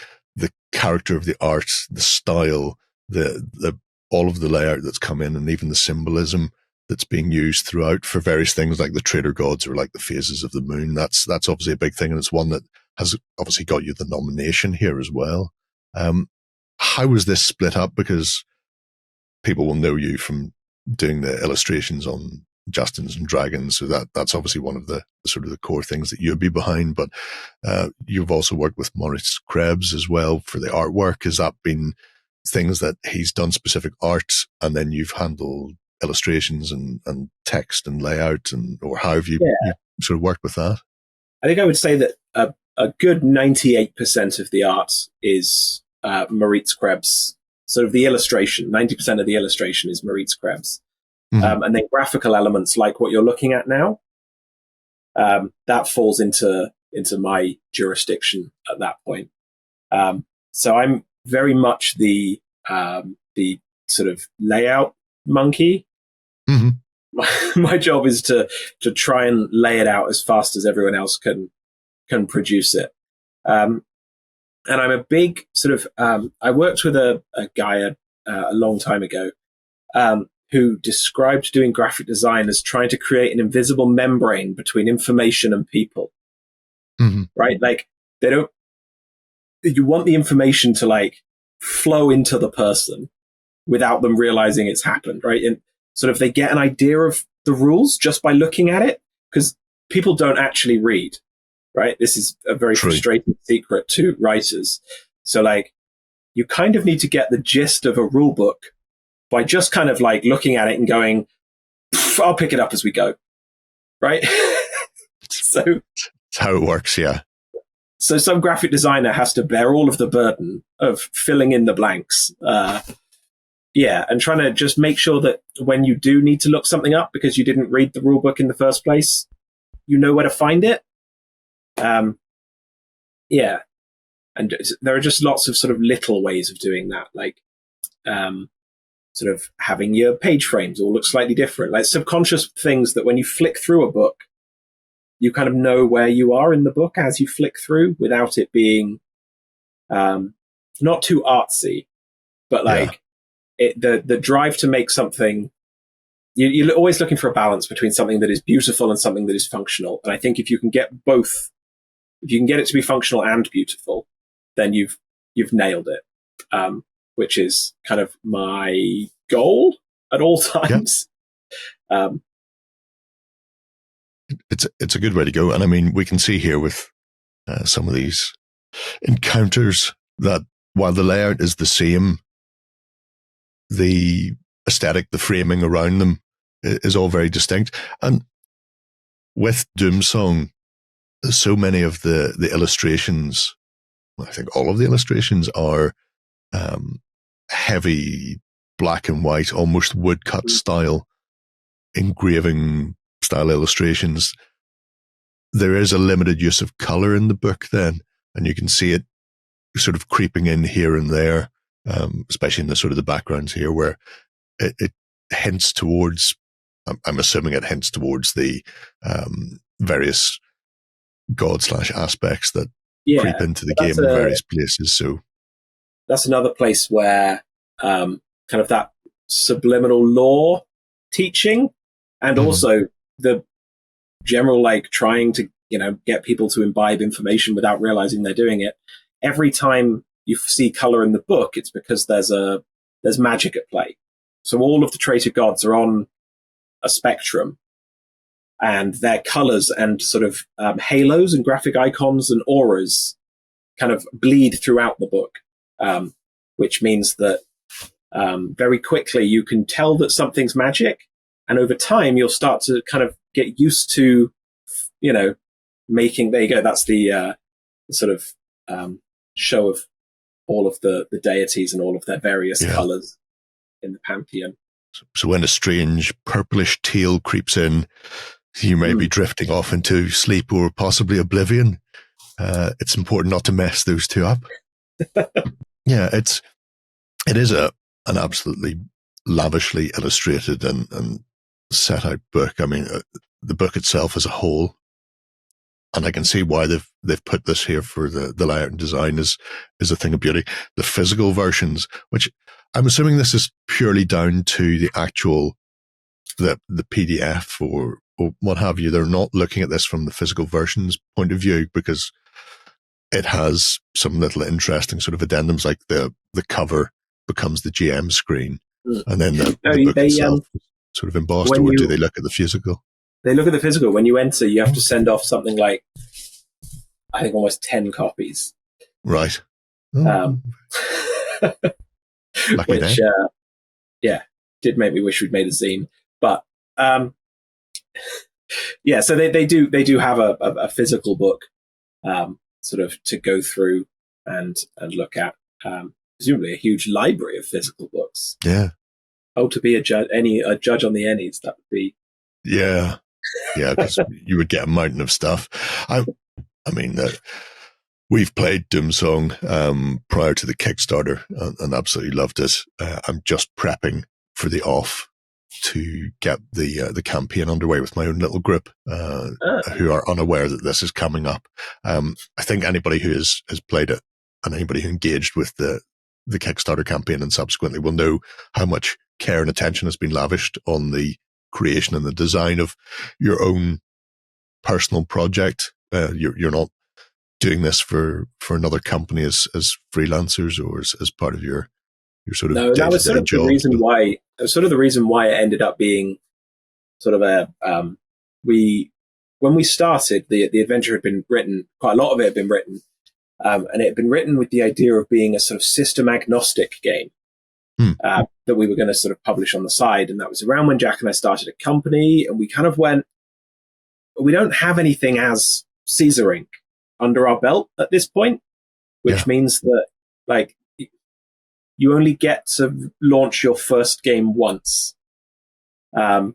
character of the art, the style, the all of the layout that's come in, and even the symbolism that's being used throughout for various things like the traitor gods or like the phases of the moon. That's obviously a big thing, and it's one that has obviously got you the nomination here as well. How was this split up? Because people will know you from doing the illustrations on Justins and Dragons. So that's obviously one of the sort of the core things that you'd be behind. But you've also worked with Maurice Krebs as well for the artwork. Has that been things that he's done specific art, and then you've handled illustrations and text and layout, or how have you sort of worked with that? I think I would say that a good 98% of the art is Maurice Krebs. Sort of the illustration, 90% of the illustration is Maurice Krebs. Mm-hmm. And then graphical elements like what you're looking at now, that falls into my jurisdiction at that point. So I'm very much the sort of layout monkey. Mm-hmm. My job is to try and lay it out as fast as everyone else can produce it. And I'm a big sort of, I worked with a guy a long time ago who described doing graphic design as trying to create an invisible membrane between information and people. Mm-hmm. Right? Like, you want the information to like flow into the person without them realizing it's happened, right? And sort of they get an idea of the rules just by looking at it, because people don't actually read. Right? This is a very frustrating secret to writers. So like, you kind of need to get the gist of a rule book by just kind of like looking at it and going, I'll pick it up as we go. Right? So that's how it works. Yeah. So some graphic designer has to bear all of the burden of filling in the blanks. And trying to just make sure that when you do need to look something up because you didn't read the rule book in the first place, you know where to find it. And there are just lots of sort of little ways of doing that, like sort of having your page frames all look slightly different, like subconscious things that when you flick through a book, you kind of know where you are in the book as you flick through without it being not too artsy, but like the drive to make something. You're always looking for a balance between something that is beautiful and something that is functional. And I think if you can get both, if you can get it to be functional and beautiful, then you've nailed it, which is kind of my goal at all times. Yeah. It's a good way to go. And I mean, we can see here with some of these encounters that while the layout is the same, the aesthetic, the framing around them is all very distinct. And with Doomsong, so many of the illustrations, I think all of the illustrations are heavy black and white, almost woodcut style, engraving style illustrations. There is a limited use of color in the book then, and you can see it sort of creeping in here and there, especially in the sort of the backgrounds here where it hints towards, I'm assuming it hints towards the various god/aspects that creep into the game in various places. So that's another place where kind of that subliminal lore teaching and also the general like trying to get people to imbibe information without realizing they're doing it. Every time you see color in the book, it's because there's magic at play. So all of the traitor gods are on a spectrum, and their colors and sort of halos and graphic icons and auras kind of bleed throughout the book, which means that very quickly you can tell that something's magic, and over time you'll start to kind of get used to, making. There you go. That's the sort of show of all of the deities and all of their various colors in the pantheon. So when a strange purplish teal creeps in, you may be drifting off into sleep or possibly oblivion. It's important not to mess those two up. Yeah, it is an absolutely lavishly illustrated and set out book. I mean, the book itself as a whole, and I can see why they've put this here for the layout and design is a thing of beauty. The physical versions, which I'm assuming this is purely down to the actual the PDF or what have you. They're not looking at this from the physical versions point of view because it has some little interesting sort of addendums, like the cover becomes the GM screen, and then the book itself. sort of embossed, or do they look at the physical? They look at the physical. When you enter, you have to send off something like, I think, almost 10 copies. Right. Lucky which, did make me wish we'd made a zine. But so they do have a physical book, sort of to go through and look at. Presumably a huge library of physical books. Yeah. Oh, to be a judge on the Ennies, that would be. Yeah, because you would get a mountain of stuff. I mean, we've played Doomsong prior to the Kickstarter and absolutely loved it. I'm just prepping for the off to get the campaign underway with my own little group who are unaware that this is coming up. I think anybody who has played it and anybody who engaged with the Kickstarter campaign and subsequently will know how much care and attention has been lavished on the creation and the design of your own personal project. You're not doing this for another company as freelancers or as part of your sort of that was sort of job. The reason why it ended up being sort of when we started the adventure had been written, quite a lot of it had been written, and it had been written with the idea of being a sort of system agnostic game. That we were going to sort of publish on the side. And that was around when Jack and I started a company, and we kind of went, we don't have anything as Caesar Inc. under our belt at this point, which means that like you only get to launch your first game once. And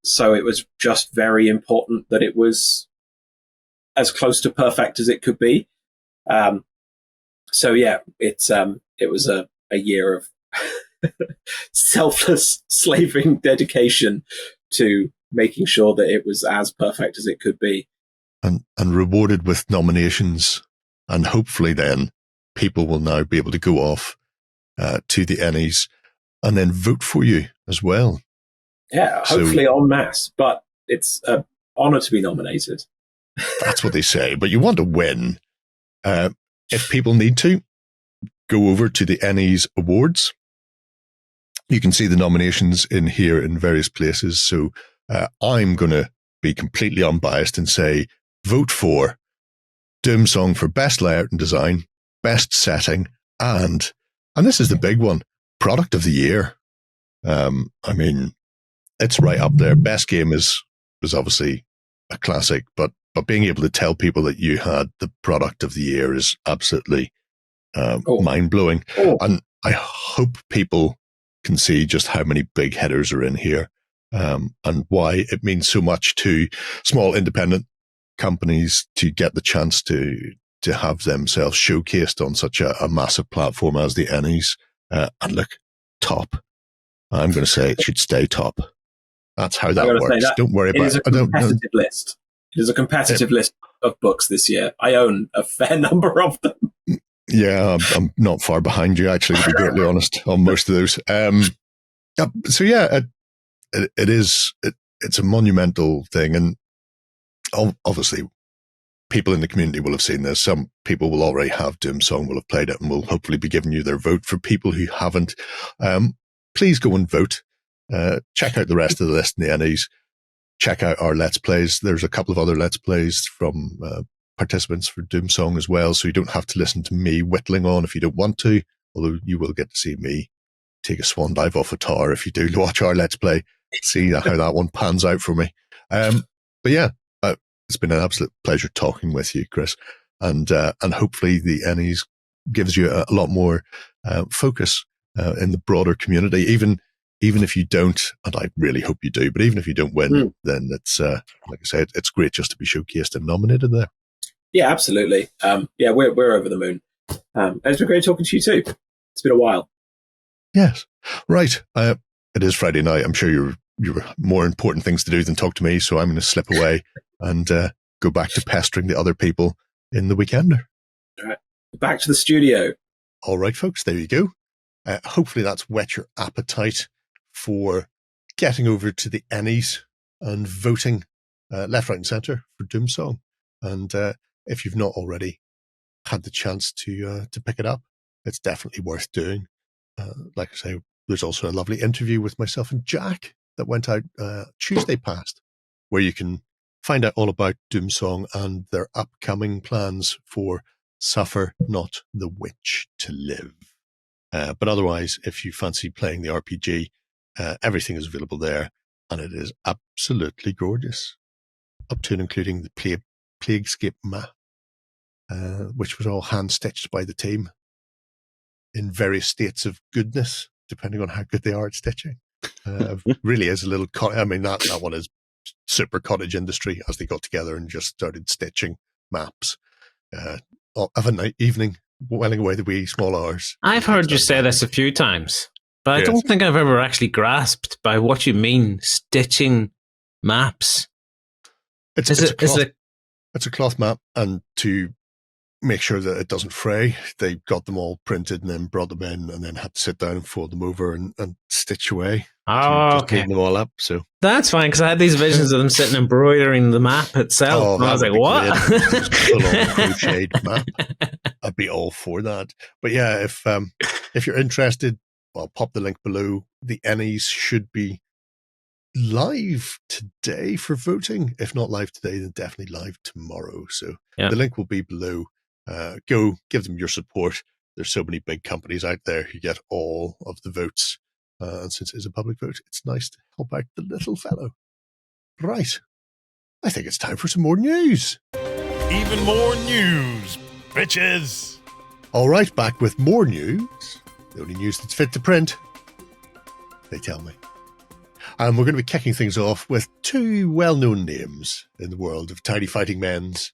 so it was just very important that it was as close to perfect as it could be. It was a year of selfless slaving dedication to making sure that it was as perfect as it could be. And rewarded with nominations. And hopefully then people will now be able to go off to the Ennies and then vote for you as well. Yeah, hopefully en masse, but it's an honor to be nominated. That's what they say, but you want to win. If people need to, go over to the Ennies Awards. You can see the nominations in here in various places. So I'm going to be completely unbiased and say, vote for Doomsong for best layout and design, best setting, and this is the big one, product of the year. I mean, it's right up there. Best game was obviously a classic, but being able to tell people that you had the product of the year is absolutely mind-blowing. And I hope people can see just how many big hitters are in here, and why it means so much to small independent companies to get the chance to have themselves showcased on such a massive platform as the Ennies. And look, top. I'm going to say it should stay top. That's how that works. Don't worry about it. It is a competitive list. It is a competitive list of books this year. I own a fair number of them. Yeah, I'm not far behind you, actually, to be brutally honest, on most of those. It's a monumental thing. And obviously, people in the community will have seen this. Some people will already have Doomsong, will have played it, and will hopefully be giving you their vote. For people who haven't, please go and vote. Check out the rest of the list in the Ennies. Check out our Let's Plays. There's a couple of other Let's Plays from participants for Doomsong as well, so you don't have to listen to me whittling on if you don't want to, although you will get to see me take a swan dive off a tower if you do watch our Let's Play. See how that one pans out for me. But yeah, it's been an absolute pleasure talking with you, Chris, and hopefully the Ennies gives you a lot more focus in the broader community, even if you don't, and I really hope you do, but even if you don't win, then it's, like I said, it's great just to be showcased and nominated there. Yeah, absolutely. We're over the moon. It's been great talking to you too. It's been a while. Yes. Right. It is Friday night. I'm sure you're more important things to do than talk to me, so I'm going to slip away and go back to pestering the other people in the Weekender. All right. Back to the studio. All right, folks, there you go. Hopefully that's whet your appetite for getting over to the Ennies and voting left, right, and centre for Doomsong. And if you've not already had the chance to pick it up, it's definitely worth doing. Like I say, there's also a lovely interview with myself and Jack that went out Tuesday past, where you can find out all about Doomsong and their upcoming plans for Suffer Not the Witch to Live. But otherwise, if you fancy playing the RPG, everything is available there, and it is absolutely gorgeous, up to and including the Plaguescape map, which was all hand-stitched by the team in various states of goodness, depending on how good they are at stitching. Really is a little... that one is super cottage industry, as they got together and just started stitching maps of a night evening, whiling away the wee small hours. I've heard you say this a few times, but I don't think I've ever actually grasped by what you mean stitching maps. It's a cloth map, and to make sure that it doesn't fray, they got them all printed and then brought them in, and then had to sit down and fold them over and stitch away. Oh, okay. Clean them all up. So that's fine, because I had these visions of them sitting embroidering the map itself. Oh, and I was like, what? Full-on crocheted map. I'd be all for that. But yeah, if you're interested, I'll pop the link below. The Ennies should be live today for voting. If not live today, then definitely live tomorrow. So the link will be below. Go give them your support. There's so many big companies out there who get all of the votes. And since it is a public vote, it's nice to help out the little fellow. Right. I think it's time for some more news. Even more news, bitches. All right, back with more news. The only news that's fit to print, they tell me. And we're going to be kicking things off with two well-known names in the world of tiny fighting men's,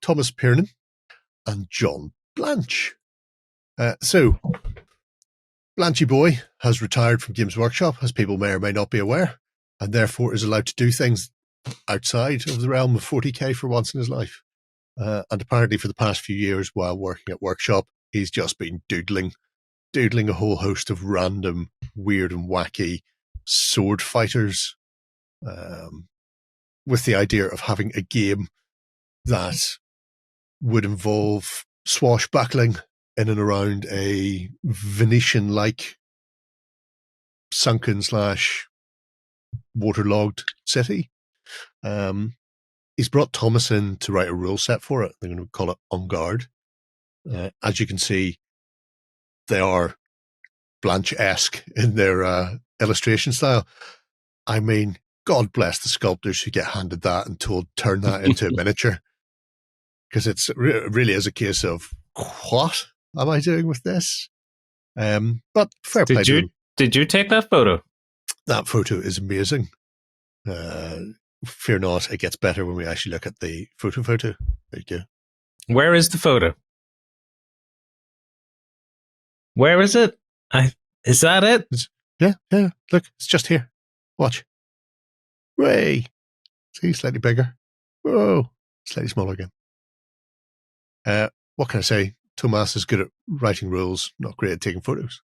Thomas Pirinen and John Blanche. So, Blanchy Boy has retired from Games Workshop, as people may or may not be aware, and therefore is allowed to do things outside of the realm of 40k for once in his life. And apparently for the past few years while working at Workshop, he's just been doodling a whole host of random, weird and wacky sword fighters, with the idea of having a game that would involve swashbuckling in and around a Venetian-like sunken / waterlogged city. He's brought Tuomas in to write a rule set for it. They're going to call it On Garde. As you can see, they are Blanche-esque in their illustration style. I mean, God bless the sculptors who get handed that and told turn that into a miniature, because it really is a case of, what am I doing with this? But fair play to them. Did you take that photo? That photo is amazing. Fear not, it gets better when we actually look at the photo. There you go. Where is the photo? Where is it? Is that it? Yeah. Look, it's just here. Watch. Way. See, slightly bigger. Whoa. Slightly smaller again. What can I say? Tuomas is good at writing rules, not great at taking photos.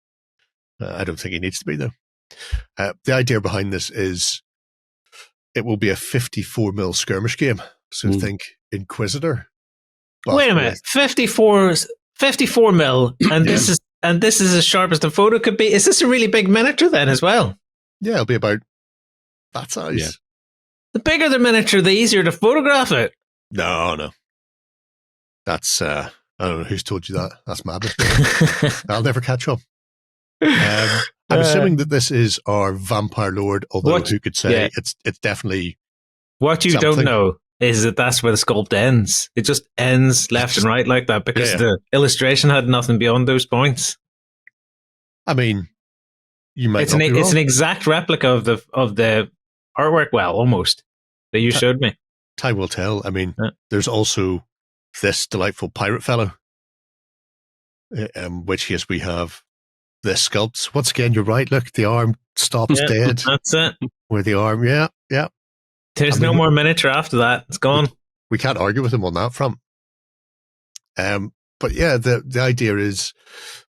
I don't think he needs to be, though. The idea behind this is it will be a 54mm skirmish game. So think Inquisitor. Wait a minute. 54 mil, and this is as sharp as the photo could be. Is this a really big miniature then as well? Yeah, it'll be about that size. Yeah. The bigger the miniature, the easier to photograph it. No. That's, I don't know who's told you that. That's madness. I'll never catch up. I'm assuming that this is our Vampire Lord, although who could say it's definitely what you something. Don't know is that that's where the sculpt ends. It just ends left and right like that because the illustration had nothing beyond those points. I mean, you might it's an exact replica of the artwork, well, almost, that you showed me. Time will tell. I mean, there's also this delightful pirate fellow, which yes, we have this sculpt. Once again, you're right. Look, the arm stops dead. That's it. Where the arm, yeah. There's no more miniature after that. It's gone. We can't argue with him on that front. But yeah, the idea is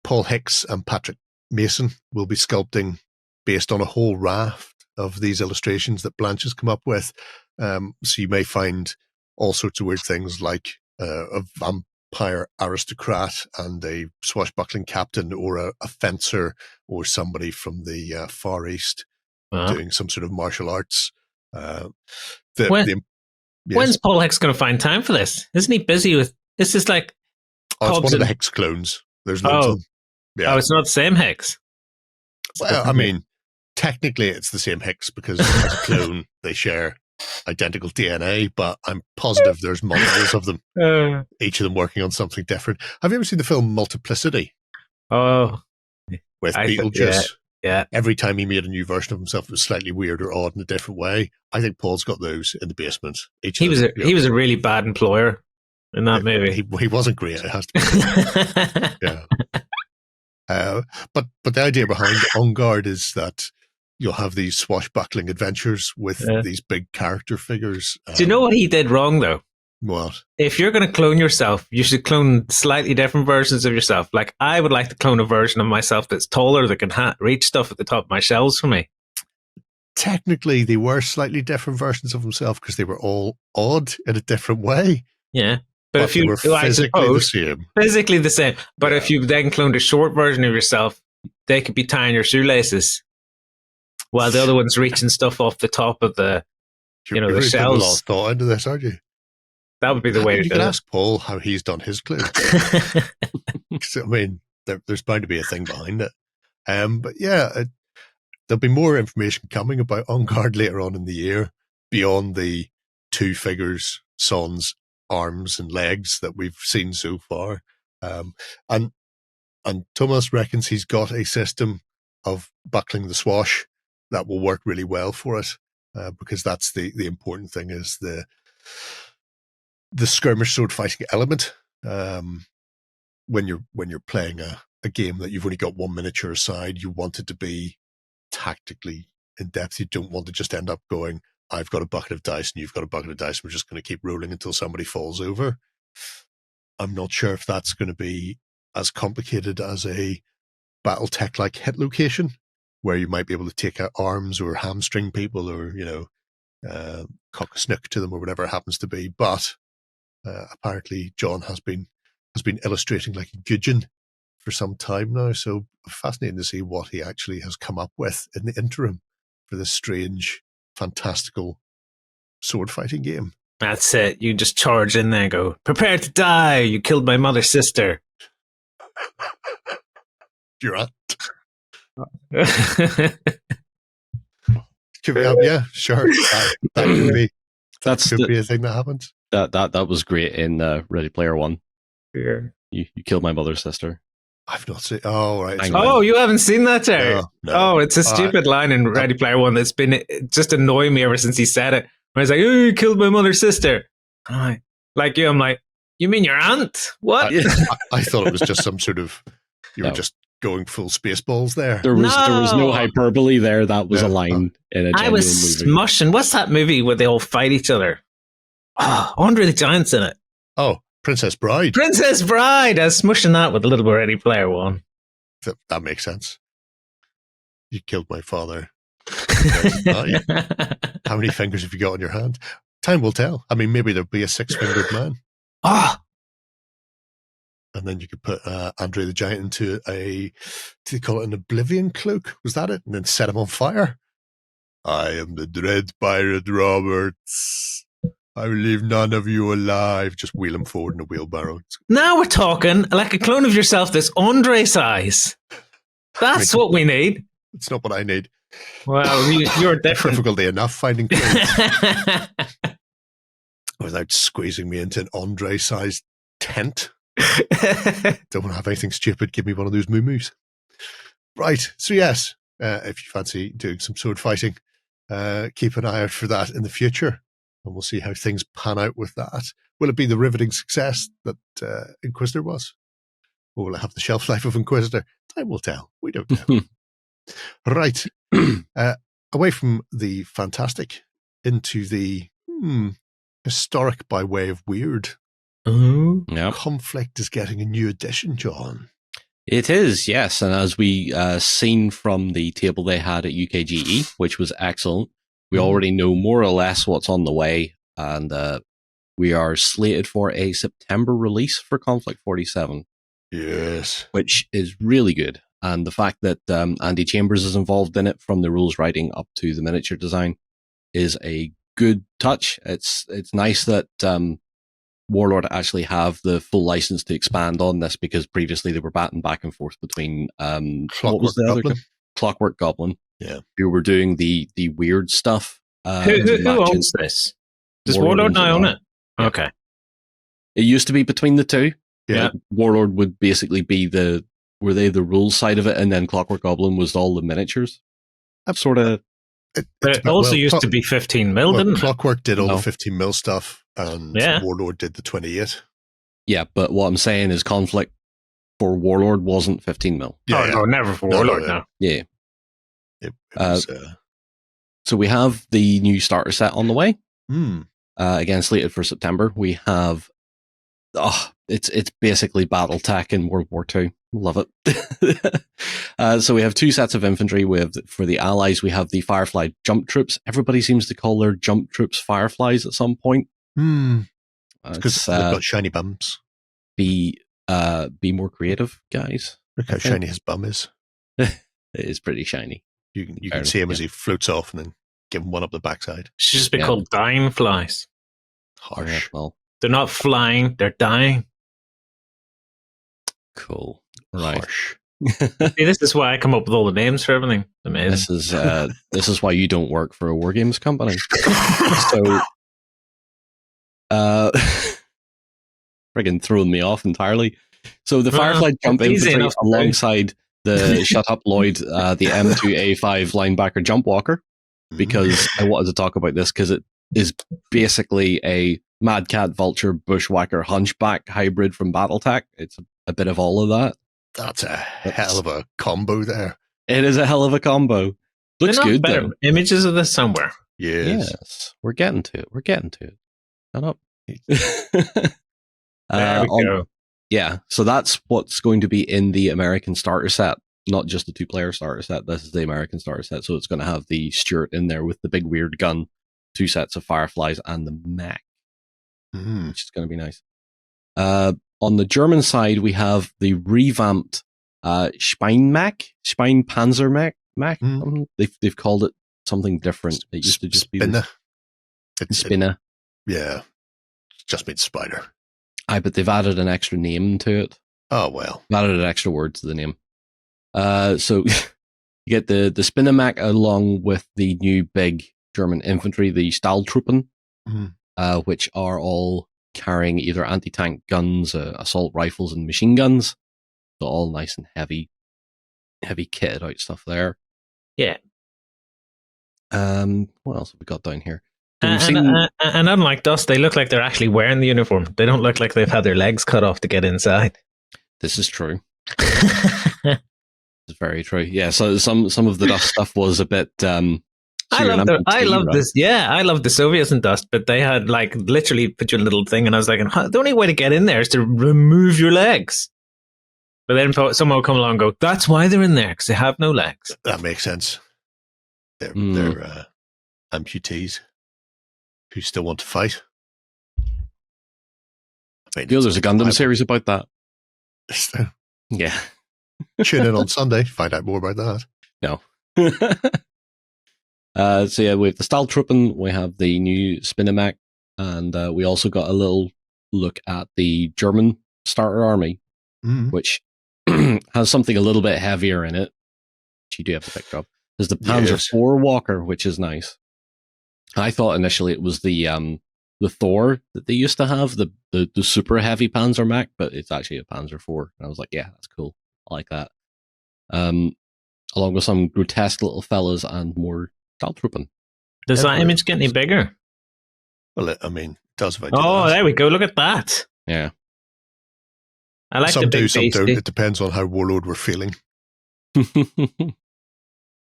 Paul Hicks and Patrick Mason will be sculpting based on a whole raft of these illustrations that Blanche has come up with. So you may find all sorts of weird things like a vampire aristocrat and a swashbuckling captain, or a fencer, or somebody from the Far East. doing some sort of martial arts. When's Paul Hex going to find time for this? Isn't he busy with... This is like... it's one of the Hex clones. There's loads of them. Yeah. Oh, it's not the same Hex? Well, I mean, technically it's the same Hex because as a clone, they share identical DNA, but I'm positive there's multiples of them, each of them working on something different. Have you ever seen the film Multiplicity? Oh. With Beetlejuice? Yeah. Every time he made a new version of himself, it was slightly weird or odd in a different way. I think Paul's got those in the basement. He was a really bad employer in that movie. He wasn't great, it has to be. Yeah. But the idea behind On Guard is that you'll have these swashbuckling adventures with these big character figures. Do you know what he did wrong, though? What? If you're going to clone yourself, you should clone slightly different versions of yourself. Like, I would like to clone a version of myself that's taller, that can reach stuff at the top of my shelves for me. Technically, they were slightly different versions of himself because they were all odd in a different way. Yeah. But if you were physically the same. But if you then cloned a short version of yourself, they could be tying your shoelaces while the other one's reaching stuff off the top of the, the really shelves. Putting a lot of thought into this, aren't you? That would be the way to do it. You can ask Paul how he's done his clone. I mean, there's bound to be a thing behind it. But yeah, there'll be more information coming about On Guard later on in the year beyond the two figures, Son's arms and legs that we've seen so far. And Tuomas reckons he's got a system of buckling the swash that will work really well for it, because that's the important thing is the skirmish sword fighting element. When you're playing a game that you've only got one miniature aside, you want it to be tactically in depth. You don't want to just end up going, I've got a bucket of dice and you've got a bucket of dice. We're just going to keep rolling until somebody falls over. I'm not sure if that's going to be as complicated as a BattleTech like hit location, where you might be able to take out arms or hamstring people or, cock a snook to them or whatever it happens to be. But apparently John has been illustrating like a gudgeon for some time now. So fascinating to see what he actually has come up with in the interim for this strange, fantastical sword fighting game. That's it. You just charge in there and go, prepare to die. You killed my mother's sister. You're right. Yeah, sure. That could be. Could be a thing that happens. That was great in Ready Player One. Yeah. You killed my mother's sister. I've not seen. Oh, right. Oh, you haven't seen that, Terry? No. Oh, it's a stupid line in Ready Player One that's been just annoying me ever since he said it. Where he's like, "Oh, you killed my mother's sister." I'm like, you mean your aunt? What? I thought it was just some sort of you were just going full Spaceballs there. There was no hyperbole there. That was a line in a genuine movie. I was smushing. What's that movie where they all fight each other? Oh, Andre the Giant's in it. Oh, Princess Bride. Princess Bride. I was smushing that with a little bit of Ready Player One. That makes sense. You killed my father. How many fingers have you got on your hand? Time will tell. I mean, maybe there'll be a 6-fingered man. And then you could put Andre the Giant into did they call it an Oblivion cloak? Was that it? And then set him on fire. I am the dread pirate Roberts. I will leave none of you alive. Just wheel him forward in a wheelbarrow. Now we're talking like a clone of yourself that's Andre size. That's what we need. It's not what I need. Well, you're different. Difficulty enough finding clothes without squeezing me into an Andre-sized tent. Don't want to have anything stupid. Give me one of those moo-moos. Right. So yes, if you fancy doing some sword fighting, keep an eye out for that in the future, and we'll see how things pan out with that. Will it be the riveting success that Inquisitor was? Or will it have the shelf life of Inquisitor? Time will tell. We don't know. Right. Away from the fantastic into the historic by way of weird. Yep. Konflikt is getting a new edition, John. It is, yes. And as we seen from the table they had at UKGE, which was excellent, we already know more or less what's on the way. And we are slated for a September release for Konflikt 47. Yes. Which is really good. And the fact that Andy Chambers is involved in it, from the rules writing up to the miniature design, is a good touch. It's nice that Warlord actually have the full license to expand on this, because previously they were batting back and forth between Clockwork Goblin, who were doing the weird stuff. Who owns this? Does Warlord now own it? Yeah. Okay. It used to be between the two. Yeah. Warlord would basically be the rules side of it, and then Clockwork Goblin was all the miniatures. That sort of. But it also used to be 15 mil, didn't it? Clockwork did all the 15 mil stuff, and Warlord did the 28. Yeah, but what I'm saying is Konflikt for Warlord wasn't 15 mil. No, never for Warlord, no. Yeah. It was, so we have the new starter set on the way. Again, slated for September. We have... it's basically BattleTech in World War II. Love it. So we have 2 sets of infantry. We have, for the allies, we have the Firefly jump troops. Everybody seems to call their jump troops Fireflies at some point. Because they've got shiny bums. Be more creative, guys. Look how shiny his bum is. It is pretty shiny. You can see him as he floats off and then give him one up the backside. Should just be called dying flies. Harsh. Yeah, well, they're not flying, they're dying. Cool. Right. Harsh. See, this is why I come up with all the names for everything. Amazing. This is why you don't work for a Wargames company. So, friggin' throwing me off entirely. So the Firefly jump infantry alongside the Shut Up Lloyd, the M2A5 linebacker jump walker, because I wanted to talk about this because it is basically a Mad Cat Vulture Bushwhacker Hunchback hybrid from BattleTech. It's a bit of all of that. That's a hell of a combo there. It is a hell of a combo. Looks good better though. Images of this somewhere. Yes. We're getting to it. Shut up. There we go. Yeah, so that's what's going to be in the American starter set, not just the 2-player starter set. This is the American starter set, so it's going to have the Stuart in there with the big weird gun, 2 sets of Fireflies, and the Mech, which is going to be nice. On the German side, we have the revamped Speinpanzer Mech. They've called it something different. It used to just be Spinner. Yeah, it just means spider. But they've added an extra name to it. Oh, well. They've added an extra word to the name. So you get the Spinamac along with the new big German infantry, the Stahltruppen, which are all carrying either anti-tank guns, assault rifles, and machine guns. So all nice and heavy kitted out stuff there. Yeah. What else have we got down here? And unlike Dust, they look like they're actually wearing the uniform. They don't look like they've had their legs cut off to get inside. This is true. It's very true. Yeah, so some of the Dust stuff was a bit... I love this. Yeah, I love the Soviets in Dust, but they had literally put your little thing, and I was like, the only way to get in there is to remove your legs. But then someone will come along and go, that's why they're in there, because they have no legs. That makes sense. They're amputees who still want to fight. There's a Gundam series about that. Yeah. Tune in on Sunday, find out more about that. No. So yeah, we have the Stahltruppen, we have the new Spinamac, and we also got a little look at the German starter army, which has something a little bit heavier in it, which you do have to pick up. There's the Panzer IV Walker, which is nice. I thought initially it was the Thor that they used to have, the super heavy Panzer Mech, but it's actually a Panzer IV. And I was like, yeah, that's cool. I like that. Along with some grotesque little fellas and more Stahltruppen. Does that image get any bigger? Well, I mean, it does. If I do there we go. Look at that. Yeah. I like some the big do, some don't. It depends on how Warlord we're feeling.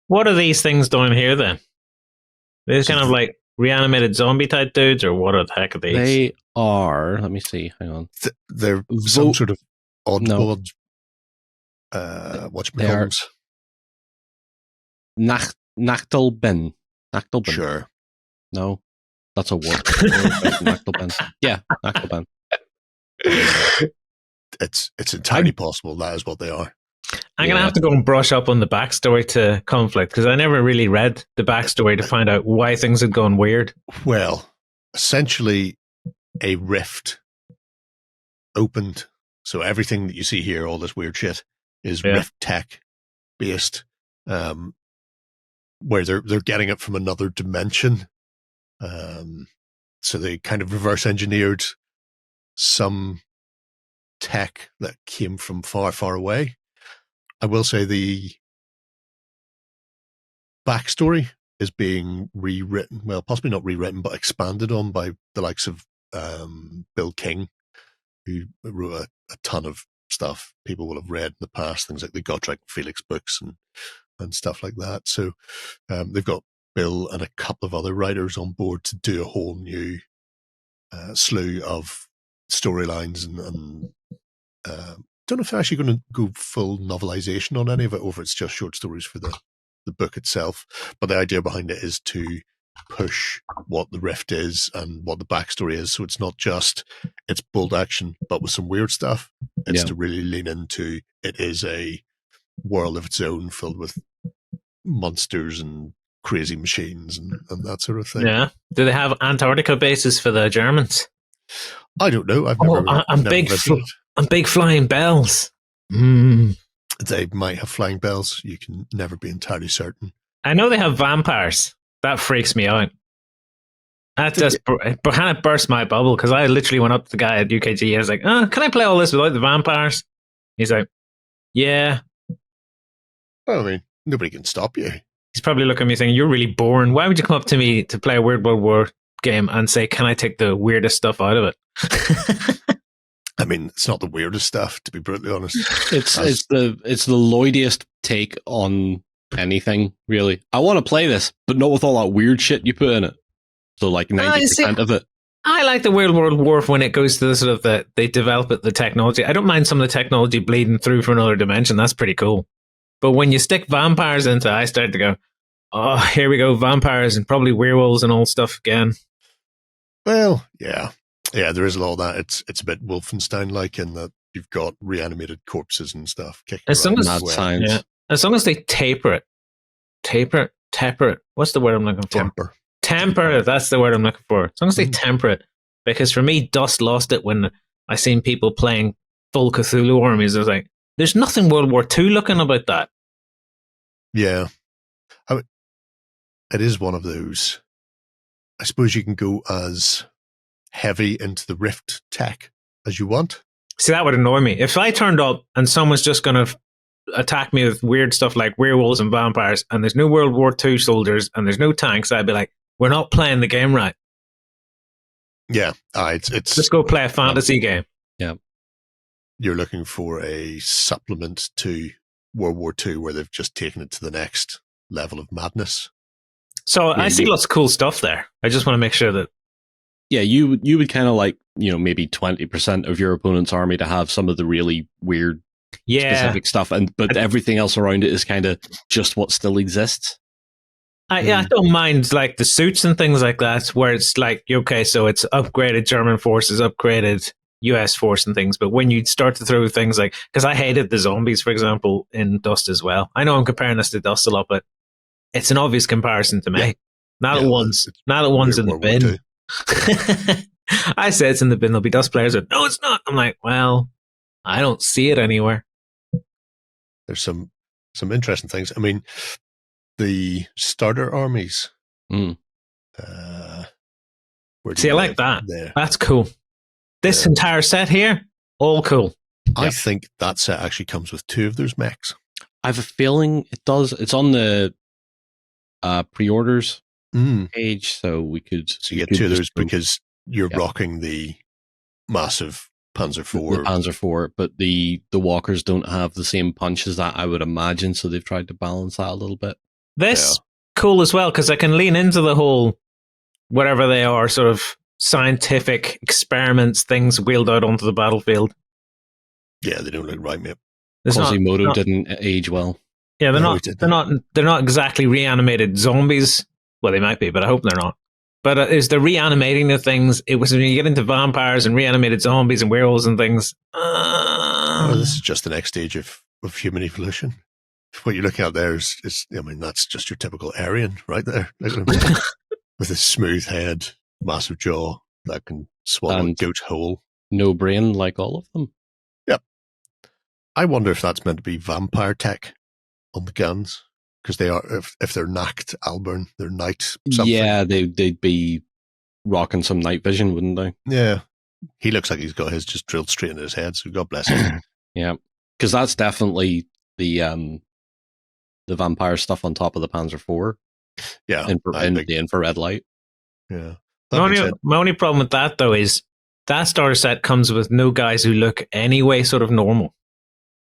What are these things doing here then? They're kind of like reanimated zombie type dudes, or what the heck are these? They are. Let me see. Hang on. They're some sort of oddball. Whatchamacallits? Nachtelben. Sure. No, that's a word. Nachtelben. Yeah, Nachtelben. It's entirely possible that is what they are. I'm going to have to go and brush up on the backstory to Konflikt, because I never really read the backstory to find out why things had gone weird. Well, essentially, a rift opened. So everything that you see here, all this weird shit, is rift tech based, where they're getting it from another dimension. So they kind of reverse engineered some tech that came from far, far away. I will say the backstory is being rewritten. Well, possibly not rewritten, but expanded on by the likes of Bill King, who wrote a ton of stuff people will have read in the past, things like the Gotrek Felix books and stuff like that. So they've got Bill and a couple of other writers on board to do a whole new slew of storylines and don't know if they're actually going to go full novelization on any of it, or if it's just short stories for the book itself. But the idea behind it is to push what the rift is and what the backstory is. So it's not just it's bold action, but with some weird stuff. It's to really lean into it is a world of its own filled with monsters and crazy machines and that sort of thing. Yeah. Do they have Antarctica bases for the Germans? I don't know. I've never I'm big flying bells. They might have flying bells. You can never be entirely certain. I know they have vampires. That freaks me out. That just kind of burst my bubble, because I literally went up to the guy at UKG and I was like, can I play all this without the vampires? He's like, yeah. Well, I mean, nobody can stop you. He's probably looking at me saying, you're really boring. Why would you come up to me to play a Weird World War game and say, can I take the weirdest stuff out of it? I mean, it's not the weirdest stuff, to be brutally honest. It's the Lloydiest take on anything, really. I want to play this, but not with all that weird shit you put in it. So like 90% of it. I like the Weird World War when it goes to the sort of they develop the technology. I don't mind some of the technology bleeding through from another dimension. That's pretty cool. But when you stick vampires into it, I start to go, oh, here we go, vampires and probably werewolves and all stuff again. Well, yeah. Yeah, there is a lot of that. It's a bit Wolfenstein-like in that you've got reanimated corpses and stuff. As long as they taper it. What's the word I'm looking for? Temper it. That's the word I'm looking for. As long as they temper it. Because for me, Dust lost it when I seen people playing full Cthulhu armies. I was like, there's nothing World War II looking about that. Yeah. It is one of those. I suppose you can go as heavy into the rift tech as you want. See, that would annoy me. If I turned up and someone's just going to attack me with weird stuff like werewolves and vampires, and there's no World War II soldiers and there's no tanks, I'd be like, we're not playing the game right. Yeah. It's let's go play a fantasy game. Yeah. You're looking for a supplement to World War II where they've just taken it to the next level of madness. So I see lots of cool stuff there. I just want to make sure that you would kind of like, maybe 20% of your opponent's army to have some of the really weird specific stuff, but everything else around it is kind of just what still exists. I don't mind like the suits and things like that, where it's like, okay, so it's upgraded German forces, upgraded US force and things, but when you start to throw things like, because I hated the zombies, for example, in Dust as well. I know I'm comparing this to Dust a lot, but it's an obvious comparison to me. Yeah. Now that one's in the bin. I say it's in the bin. There'll be Dust players that, no, it's not. I'm like, well, I don't see it anywhere. There's some interesting things. I mean, the starter armies. See, I like that. There? That's cool. This entire set here, all cool. I think that set actually comes with 2 of those mechs. I have a feeling it does. It's on the pre-orders page, so we could. So you get 2 of those because you're rocking the massive Panzer IV. The Panzer IV, but the walkers don't have the same punch as that, I would imagine, so they've tried to balance that a little bit. This cool as well, because I can lean into the whole, whatever they are, sort of scientific experiments, things wheeled out onto the battlefield. Yeah, they don't look right, mate. Quasimodo didn't age well. Yeah, they're not exactly reanimated zombies. Well, they might be, but I hope they're not. But is the reanimating the things? It was when you get into vampires and reanimated zombies and werewolves and things. This is just the next stage of of human evolution. What you're looking at there is I mean, that's just your typical Aryan right there. With a smooth head, massive jaw that can swallow a goat whole. No brain like all of them. Yep. I wonder if that's meant to be vampire tech on the guns. Because they are, if they're Nacht Alburn, they're night something. Yeah, they'd be rocking some night vision, wouldn't they? Yeah. He looks like he's got his just drilled straight into his head, so God bless him. Yeah. Because that's definitely the vampire stuff on top of the Panzer IV. Yeah. The infrared light. Yeah. My only problem with that, though, is that starter set comes with no guys who look anyway sort of normal.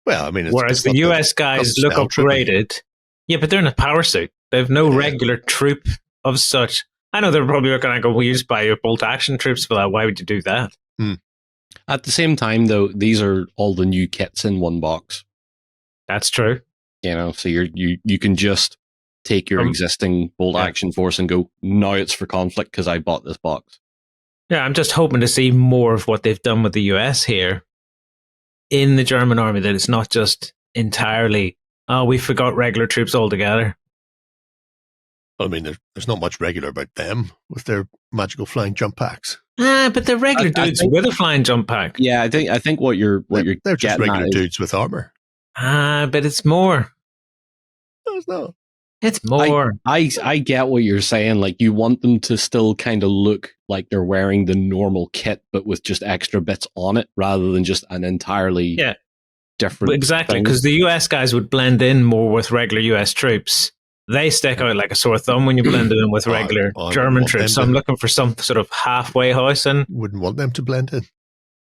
Well, I mean, whereas the US guys look upgraded. Yeah, but they're in a power suit. They have no regular troop of such. I know they're probably looking at we use by your bolt action troops for that. Why would you do that? At the same time, though, these are all the new kits in one box. That's true. You know, so you can just take your existing bolt action force and go, now it's for Konflikt because I bought this box. Yeah, I'm just hoping to see more of what they've done with the US here in the German army, that it's not just entirely, we forgot regular troops altogether. I mean, there's not much regular about them with their magical flying jump packs. But they're regular dudes with a flying jump pack. Yeah, I think they're just regular dudes with armor. But it's more. No, it's not. It's more. I get what you're saying. Like, you want them to still kind of look like they're wearing the normal kit, but with just extra bits on it, rather than just an entirely different. Exactly, because the US guys would blend in more with regular US troops. They stick out like a sore thumb when you blend it in with regular German troops. So I'm looking for some sort of halfway house. And wouldn't want them to blend in.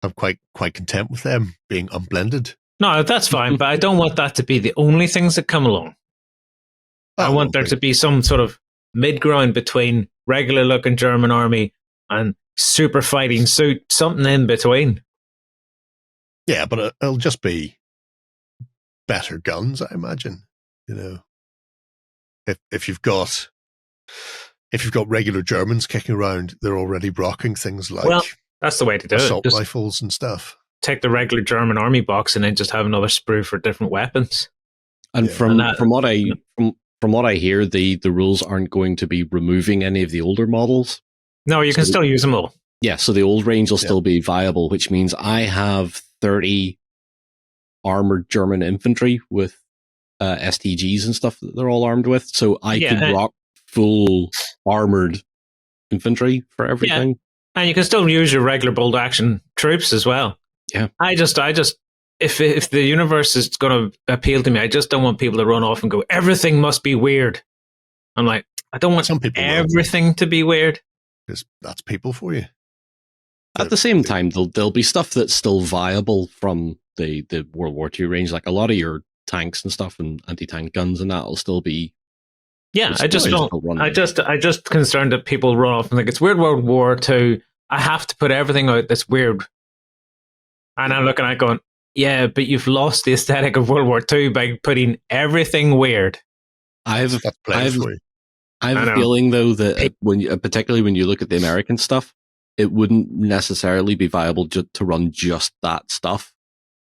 I'm quite content with them being unblended. No, that's fine, but I don't want that to be the only things that come along. I want there to be some sort of mid-ground between regular-looking German army and super fighting suit, something in between. Yeah, but it'll just be better guns, I imagine. You know, if you've got regular Germans kicking around, they're already rocking things like that's the way to do assault it. Just rifles and stuff. Take the regular German army box and then just have another sprue for different weapons. And from what I hear, the rules aren't going to be removing any of the older models. No, you can still use them all. Yeah, so the old range will still be viable, which means I have 30 armored German infantry with STGs and stuff that they're all armed with. So I could rock full armored infantry for everything. Yeah. And you can still use your regular bolt action troops as well. Yeah. I just if the universe is going to appeal to me, I just don't want people to run off and go, everything must be weird. I'm like, I don't want everything to be weird. Because that's people for you. At the same time, there'll be stuff that's still viable from the World War II range. Like a lot of your tanks and stuff and anti-tank guns and that will still be. Yeah, I just concerned that people run off and think it's weird World War II. I have to put everything out that's weird. And I'm looking at going, yeah, but you've lost the aesthetic of World War II by putting everything weird. I have a feeling, though, that particularly when you look at the American stuff, it wouldn't necessarily be viable to run just that stuff.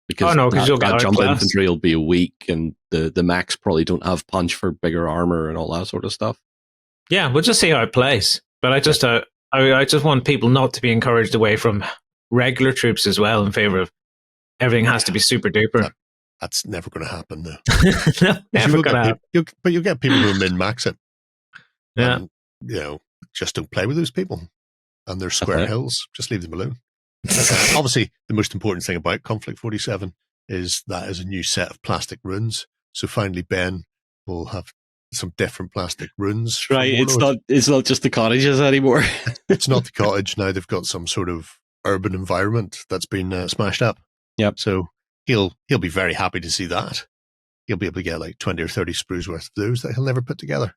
Because that jump infantry will be weak, and the Mechs probably don't have punch for bigger armor and all that sort of stuff. Yeah, we'll just see how it plays. But I just want people not to be encouraged away from regular troops as well in favor of everything has to be super duper. That's never going to happen, though. No, never going to happen. But you'll get people who min-max it. Yeah. And, just don't play with those people. And they're square hills. Just leave them alone. Obviously, the most important thing about Konflikt 47 is that is a new set of plastic runes. So finally, Ben will have some different plastic runes. Right. It's not just the cottages anymore. It's not the cottage. Now they've got some sort of urban environment that's been smashed up. Yep. So he'll be very happy to see that. He'll be able to get like 20 or 30 sprues worth of those that he'll never put together.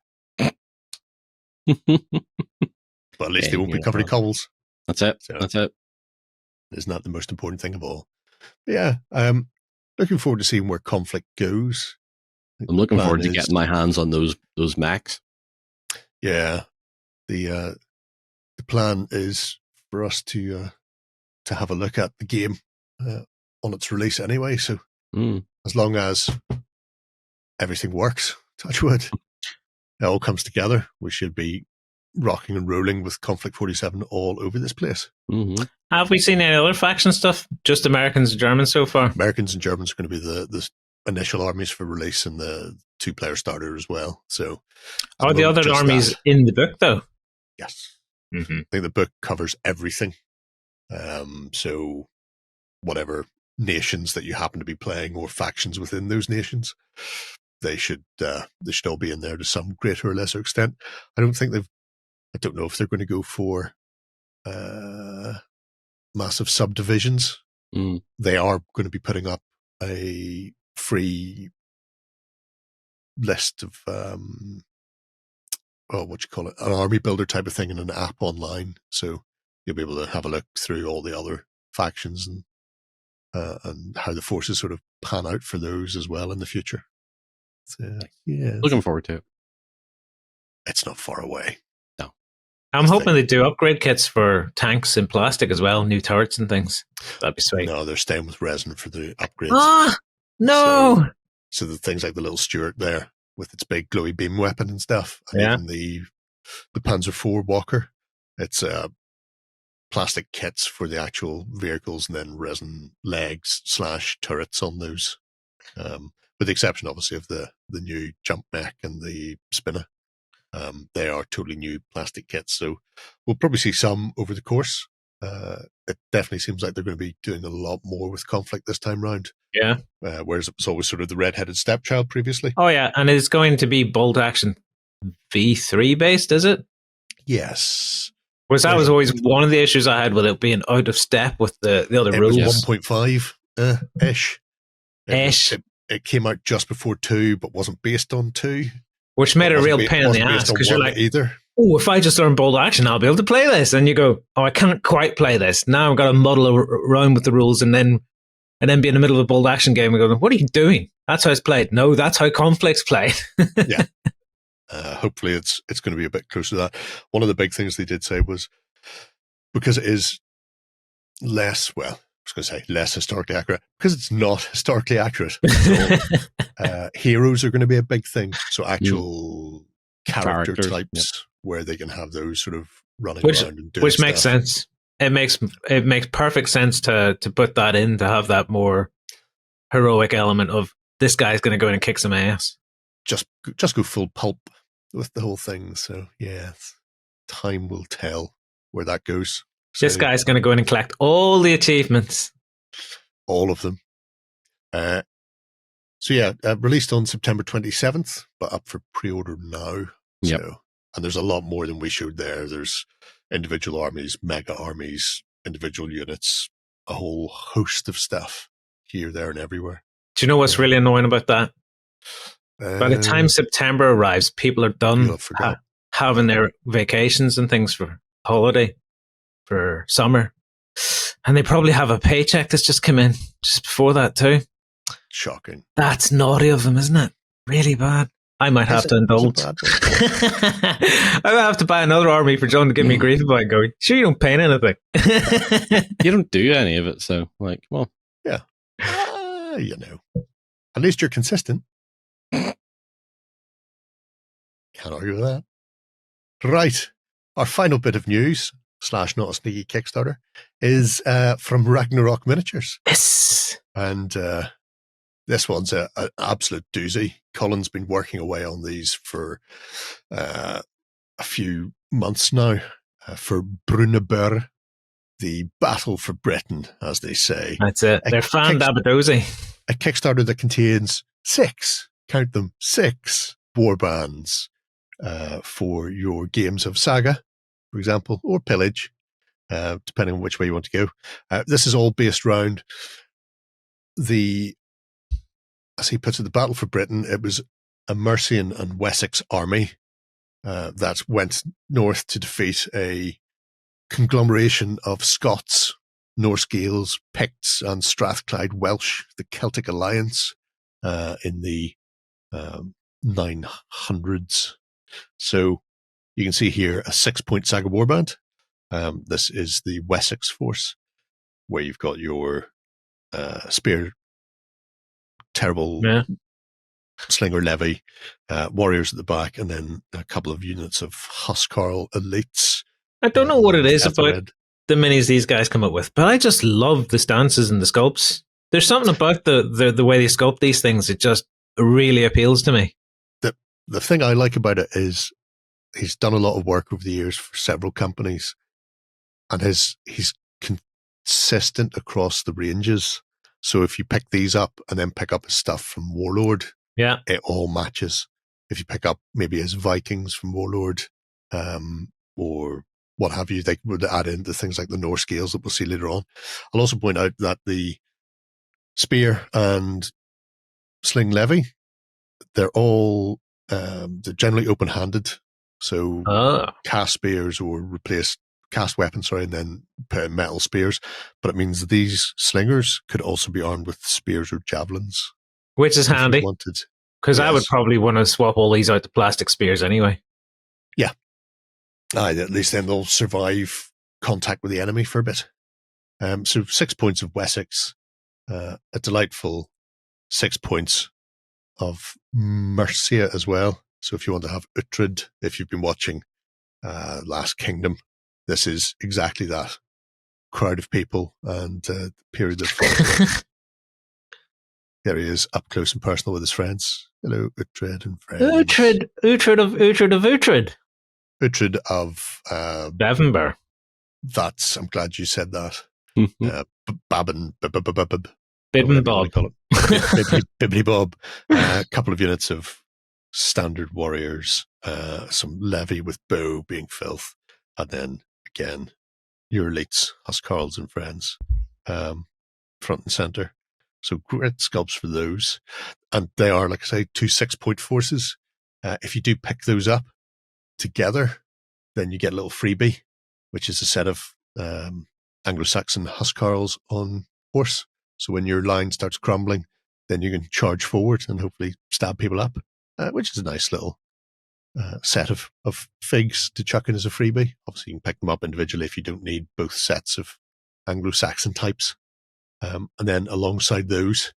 But at least they won't be covered in cobbles. That's it. So, that's it. Isn't that the most important thing of all? But yeah, looking forward to seeing where Konflikt goes. I'm looking forward to getting my hands on those Mechs. Yeah, the plan is for us to have a look at the game on its release anyway. So As long as everything works, touch wood, it all comes together, we should be rocking and rolling with Konflikt 47 all over this place. Mm-hmm. Have we seen any other faction stuff? Just Americans and Germans so far? Americans and Germans are going to be the initial armies for release, and the 2-player starter as well. So, are the other armies in the book, though? Yes. Mm-hmm. I think the book covers everything. So, whatever nations that you happen to be playing or factions within those nations, they should all be in there to some greater or lesser extent. I don't know if they're going to go for massive subdivisions. They are going to be putting up a free list of an army builder type of thing in an app online, so you'll be able to have a look through all the other factions and how the forces sort of pan out for those as well in the future. So, yeah, looking forward to it. It's not far away. No, I'm hoping they do upgrade kits for tanks in plastic as well, new turrets and things. That'd be sweet. No, they're staying with resin for the upgrades. Ah, no. So the things like the little Stuart there with its big glowy beam weapon and stuff, and even the Panzer IV Walker, it's plastic kits for the actual vehicles and then resin legs / turrets on those. With the exception, obviously, of the new jump mech and the spinner. They are totally new plastic kits, so we'll probably see some over the course. It definitely seems like they're going to be doing a lot more with Konflikt this time round. Yeah. Whereas it was always sort of the red-headed stepchild previously. Oh, yeah, and it's going to be bolt action V3 based, is it? Yes. Because that was always one of the issues I had with it being out of step with the other rules. It was 1.5-ish. Ish. It came out just before 2, but wasn't based on 2. Which made it a real pain in the ass, because you're like, oh, if I just learn bolt action, I'll be able to play this. And you go, oh, I can't quite play this. Now I've got to muddle around with the rules and then be in the middle of a bolt action game and go, what are you doing? That's how it's played. No, that's how Konflikt's played. Yeah. Hopefully it's going to be a bit closer to that. One of the big things they did say was, because it is less historically accurate, because it's not historically accurate. So, heroes are going to be a big thing. So actual character types where they can have those sort of running around and doing which makes stuff. sense. It makes perfect sense to put that in, to have that more heroic element of this guy's going to go in and kick some ass. Just go full pulp with the whole thing. So yeah, time will tell where that goes. So, this guy's going to go in and collect all the achievements. All of them. Released on September 27th, but up for pre-order now. Yep. So, and there's a lot more than we showed there. There's individual armies, mega armies, individual units, a whole host of stuff here, there, and everywhere. Do you know what's really annoying about that? By the time September arrives, people are done having their vacations and things for holiday, for summer. And they probably have a paycheck that's just come in just before that too. Shocking. That's naughty of them, isn't it? Really bad. I might have to indulge. I might have to buy another army for John to give me grief about going, sure, you don't paint anything. You don't do any of it, so, Yeah. At least you're consistent. Can't argue with that. Right. Our final bit of news / not a sneaky Kickstarter is from Raganork Miniatures. Yes. And this one's an absolute doozy. Colin's been working away on these for a few months now for Brunanburh, the battle for Britain, as they say. That's it. They're fan Dabadozi. A Kickstarter that contains 6 war bands for your games of Saga, for example, or Pillage, depending on which way you want to go. This is all based around as he puts it, the battle for Britain. It was a Mercian and Wessex army that went north to defeat a conglomeration of Scots, Norse Gaels, Picts, and Strathclyde Welsh, the Celtic Alliance, in the 900s. So you can see here a 6-point Saga warband. This is the Wessex force, where you've got your spear terrible slinger levy, warriors at the back, and then a couple of units of Huskarl elites. I don't know what it is about Ethelred. the minis these guys come up with, but I just love the stances and the sculpts. There's something about the way they sculpt these things. It just really appeals to me. The thing I like about it is he's done a lot of work over the years for several companies, and he's consistent across the ranges. So if you pick these up and then pick up his stuff from Warlord, it all matches. If you pick up maybe his Vikings from Warlord, or what have you, they would add in the things like the Norse scales that we'll see later on. I'll also point out that the spear and sling levy, they're all they're generally open-handed. So cast spears or replace cast weapons, and then put in metal spears. But it means these slingers could also be armed with spears or javelins, which is handy. Because I would probably want to swap all these out to plastic spears anyway. Yeah. At least then they'll survive contact with the enemy for a bit. So 6 points of Wessex, a delightful 6 points of Mercia as well. So if you want to have Uhtred, if you've been watching Last Kingdom, this is exactly that crowd of people and the period of there he is, up close and personal with his friends. Hello, Uhtred and friends. Uhtred of Uhtred. Uhtred of Bevenber. I'm glad you said that. Babin, Bibbin Bob. Bibbidi Bob. A couple of units of standard warriors, some levy with bow being filth, and then again your elites, Huskarls and friends, front and center. So great sculpts for those, and they are, like I say, 2 6-point forces. If you do pick those up together, then you get a little freebie, which is a set of Anglo-Saxon Huskarls on horse. So when your line starts crumbling, then you can charge forward and hopefully stab people up, which is a nice little set of figs to chuck in as a freebie. Obviously, you can pick them up individually if you don't need both sets of Anglo-Saxon types. And then alongside those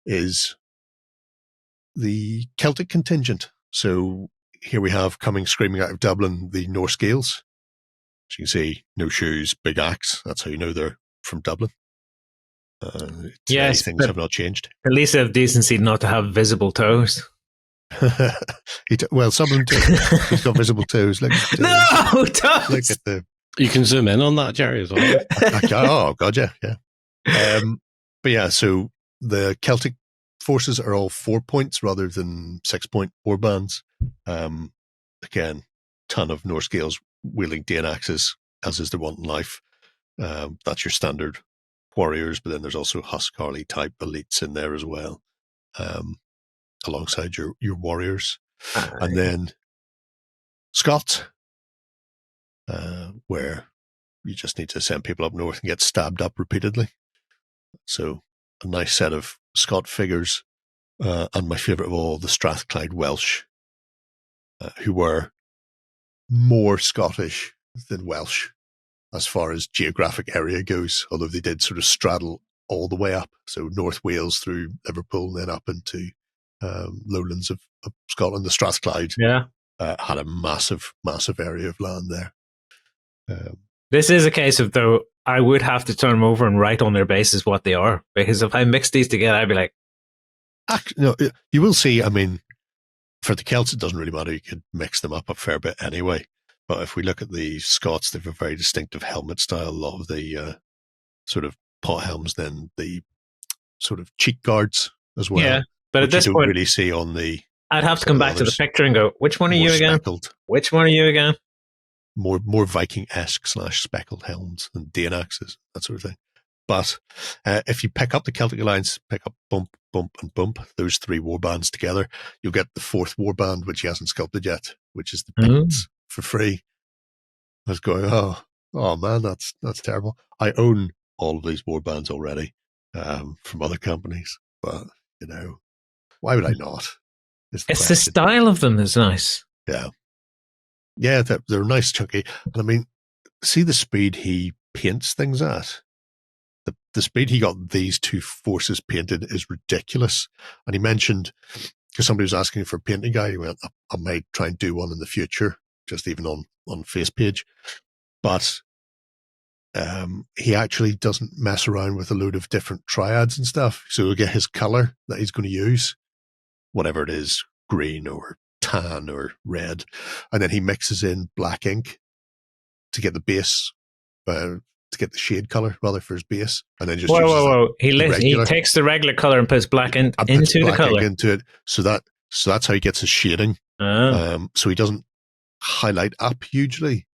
is the Celtic contingent. So here we have, coming screaming out of Dublin, the Norse Gaels. As you can see, no shoes, big axe. That's how you know they're from Dublin. Yes, things have not changed. At least they have decency not to have visible toes. Well, some of them do. He's got visible toes. Look at no, toes! Look at the... You can zoom in on that, Jerry, as well. Oh, God, yeah. But yeah, so the Celtic forces are all 4 points rather than 6-point warbands. Again, ton of Norse Gaels wielding Dane axes, as is their want in life. That's your standard warriors, but then there's also Huskarly type elites in there as well, alongside your warriors. And then Scots, where you just need to send people up north and get stabbed up repeatedly. So a nice set of Scot figures, and my favourite of all, the Strathclyde Welsh, who were more Scottish than Welsh as far as geographic area goes, although they did sort of straddle all the way up. So North Wales through Liverpool, then up into lowlands of Scotland. The Strathclyde had a massive, massive area of land there. This is a case of, though, I would have to turn them over and write on their bases what they are, because if I mix these together, I'd be like... No, you will see, I mean, for the Celts, it doesn't really matter. You could mix them up a fair bit anyway. But if we look at the Scots, they have a very distinctive helmet style. A lot of the sort of pot helms, then the sort of cheek guards as well. Yeah, but at this you point, don't really see on the... I'd have to come back to the picture and go, which one are you again? Speckled. Which one are you again? More Viking-esque / speckled helms and Dane axes, that sort of thing. But if you pick up the Celtic Alliance, pick up Bump, Bump, and Bump, those 3 warbands together, you'll get the 4th warband, which he hasn't sculpted yet, which is the Picts for free. I was going, oh man, that's terrible. I own all of these warbands already from other companies, but you know, why would I not? It's the style of them is nice. Yeah, they're nice, chunky. And I mean, see the speed he paints things at. the speed he got these two forces painted is ridiculous. And he mentioned, because somebody was asking for a painting guy, he went, I might try and do one in the future, just even on face page. But he actually doesn't mess around with a load of different triads and stuff. So he'll get his color that he's going to use, whatever it is, green or tan or red. And then he mixes in black ink to get the base, to get the shade color rather for his base. And then just whoa. He takes the regular color and puts black into the color. Into it. So that's how he gets his shading. Oh. So he doesn't highlight up hugely.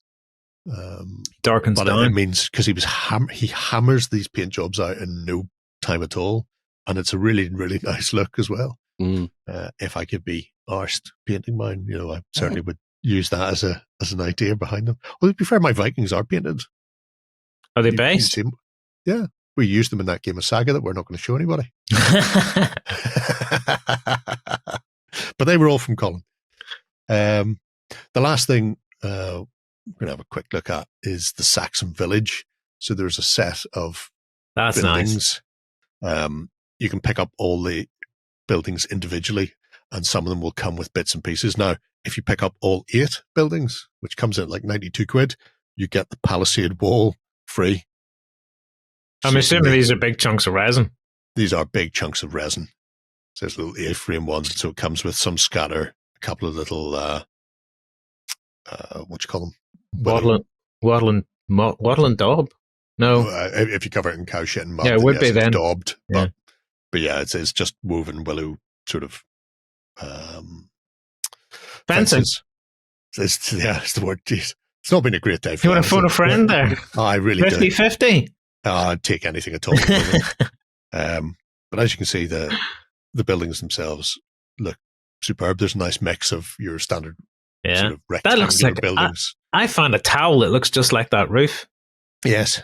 Darkens but down. It means because he hammers these paint jobs out in no time at all, and it's a really, really nice look as well. If I could be arsed painting mine, I certainly would use that as an idea behind them. Well, to be fair, my Vikings are painted. Are they based? Yeah, we used them in that game of Saga that we're not going to show anybody. But they were all from Colin. The last thing we're going to have a quick look at is the Saxon village. So there's a set of buildings. Nice. You can pick up all the buildings individually, and some of them will come with bits and pieces. Now, if you pick up all 8 buildings, which comes in at like 92 quid, you get the palisade wall free. I'm assuming these are big chunks of resin. These are big chunks of resin. So there's little A-frame ones, so it comes with some scatter, a couple of little, what you call them? Waddling daub? No. If you cover it in cow shit and mud, yeah, it would be it's then. daubed. Yeah. But yeah, it's just woven willow sort of fences. It's the word. Jeez. It's not been a great day for you. Want to phone a friend there? Oh, I really 50-50? I'd take anything at all. But as you can see, the buildings themselves look superb. There's a nice mix of your standard sort of rectangular that looks like buildings. I found a towel that looks just like that roof. Yes.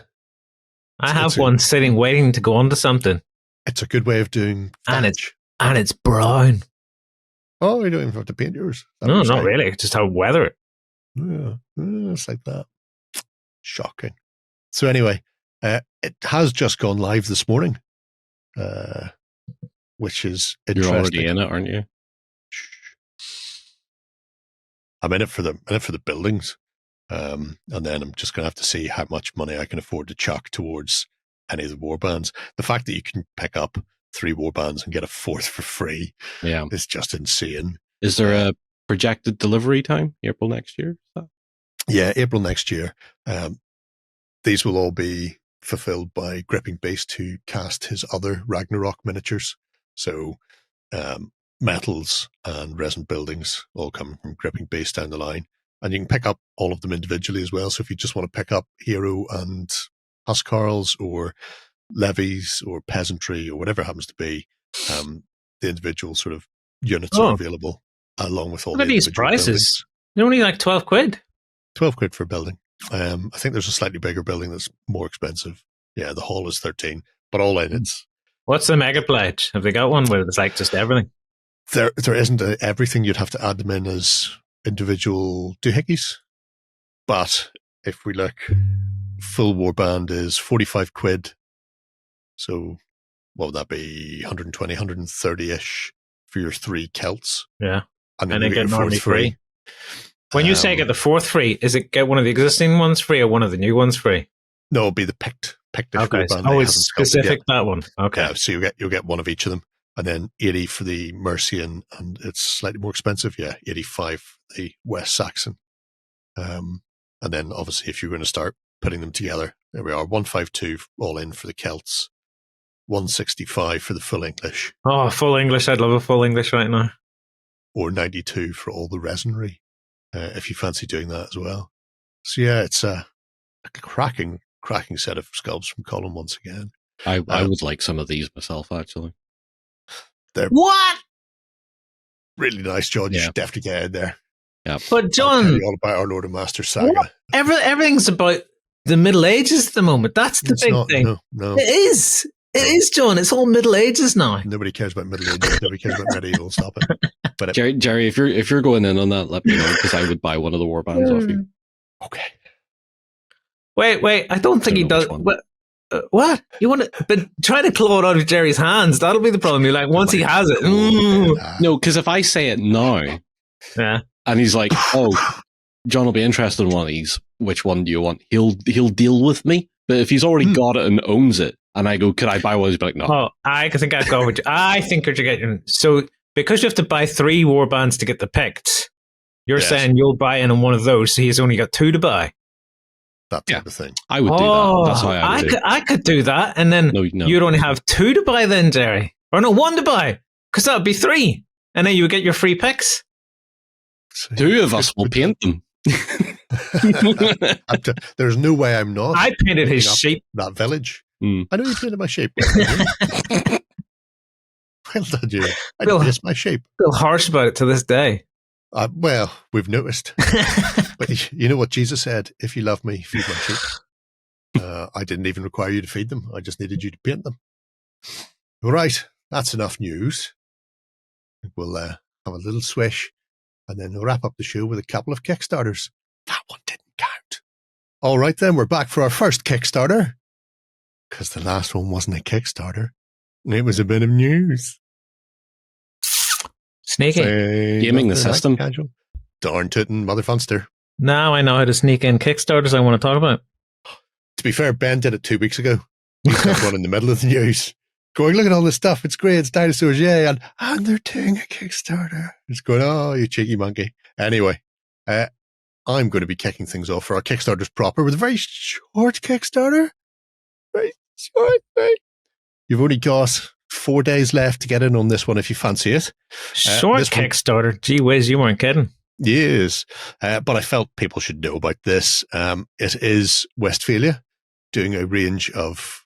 I have one sitting waiting to go onto something. It's a good way of doing thatch. And it's brown. Oh, you don't even have to paint yours. No, not really. Just how weather it. Yeah, it's like that. Shocking. So anyway, it has just gone live this morning, which is interesting. You're already in it, aren't you? I'm in it for the buildings, and then I'm just going to have to see how much money I can afford to chuck towards any of the warbands. The fact that you can pick up 3 warbands and get a 4th for free, is just insane. Is there a projected delivery time? April next year? Yeah, April next year. These will all be fulfilled by Gripping Base to cast his other Raganork miniatures. So metals and resin buildings all come from Gripping Base down the line. And you can pick up all of them individually as well. So if you just want to pick up Hero and Huscarls or Levies or Peasantry or whatever it happens to be, the individual sort of units are available along with all the these prices. Buildings. They're only like 12 quid. 12 quid for a building. I think there's a slightly bigger building that's more expensive. Yeah, the hall is 13, but all in it's... What's the mega pledge? Have they got one where it's like just everything? There isn't everything. You'd have to add them in as individual doohickeys. But if we look, full warband is 45 quid. So what would that be? 120, 130-ish for your 3 Celts. Yeah. And then get an army free. When you say get the 4th free, is it get one of the existing ones free or one of the new ones free? No, it'll be the picked okay. warband. Oh, it's specific, that one. Okay. Yeah, so you'll get one of each of them. And then 80 for the Mercian, and it's slightly more expensive. Yeah, 85 for the West Saxon. And then obviously if you're going to start putting them together, there we are, 152 all in for the Celts, 165 for the full English. Oh, full English. I'd love a full English right now. Or 92 for all the resinry, if you fancy doing that as well. So yeah, it's a cracking set of sculpts from Colin once again. I would like some of these myself, actually. They're what? Really nice, John. You should definitely get in there. Yeah. But John, I'll tell you all about our Lord and Master saga. Everything's about the Middle Ages at the moment. That's the big thing. No. It is. It is, John. It's all Middle Ages now. Nobody cares about Middle Ages. Nobody cares about medieval. Stop it. But Jerry, if you're going in on that, let me know, because I would buy one of the warbands off you. Okay. Wait. I don't think he does. what? You want to, but try to claw it out of Jerry's hands. That'll be the problem. You're like, once he has it. No, because if I say it now, yeah, and he's like, oh, John will be interested in one of these. Which one do you want? He'll deal with me. But if he's already got it and owns it, and I go, could I buy one? He's like, no. Oh, I think I'd go with you. I think you're getting, so because you have to buy 3 warbands to get the picked, you're saying you'll buy in on one of those, so he's only got 2 to buy. That type of thing. I would do that. That's how I would I could do that, and then you'd only have 2 to buy then, Jerry. Or no, 1 to buy, because that would be 3. And then you would get your free picks. 2 of us will paint them. There's no way I'm not. I painted his sheep. That village. I know you painted my sheep. Well done, you. I missed my sheep. Feel harsh about it to this day. Well, we've noticed. But you know what Jesus said? If you love me, feed my sheep. I didn't even require you to feed them. I just needed you to paint them. All right, that's enough news. We'll have a little swish and then we'll wrap up the show with a couple of Kickstarters. That one didn't count. All right, then, we're back for our first Kickstarter. Because the last one wasn't a Kickstarter. It was a bit of news. Sneaky. Gaming the system. Casual. Darn tootin' mother funster. Now I know how to sneak in Kickstarters I want to talk about. To be fair, Ben did it 2 weeks ago. He got one in the middle of the news. Going, look at all this stuff. It's great. It's dinosaurs. Yay. And they're doing a Kickstarter. It's going, oh, you cheeky monkey. Anyway, I'm going to be kicking things off for our Kickstarters proper with a very short Kickstarter. Very short thing. You've only got 4 days left to get in on this one if you fancy it. Short Kickstarter. Gee whiz, you weren't kidding. Yes. But I felt people should know about this. It is Westphalia doing a range of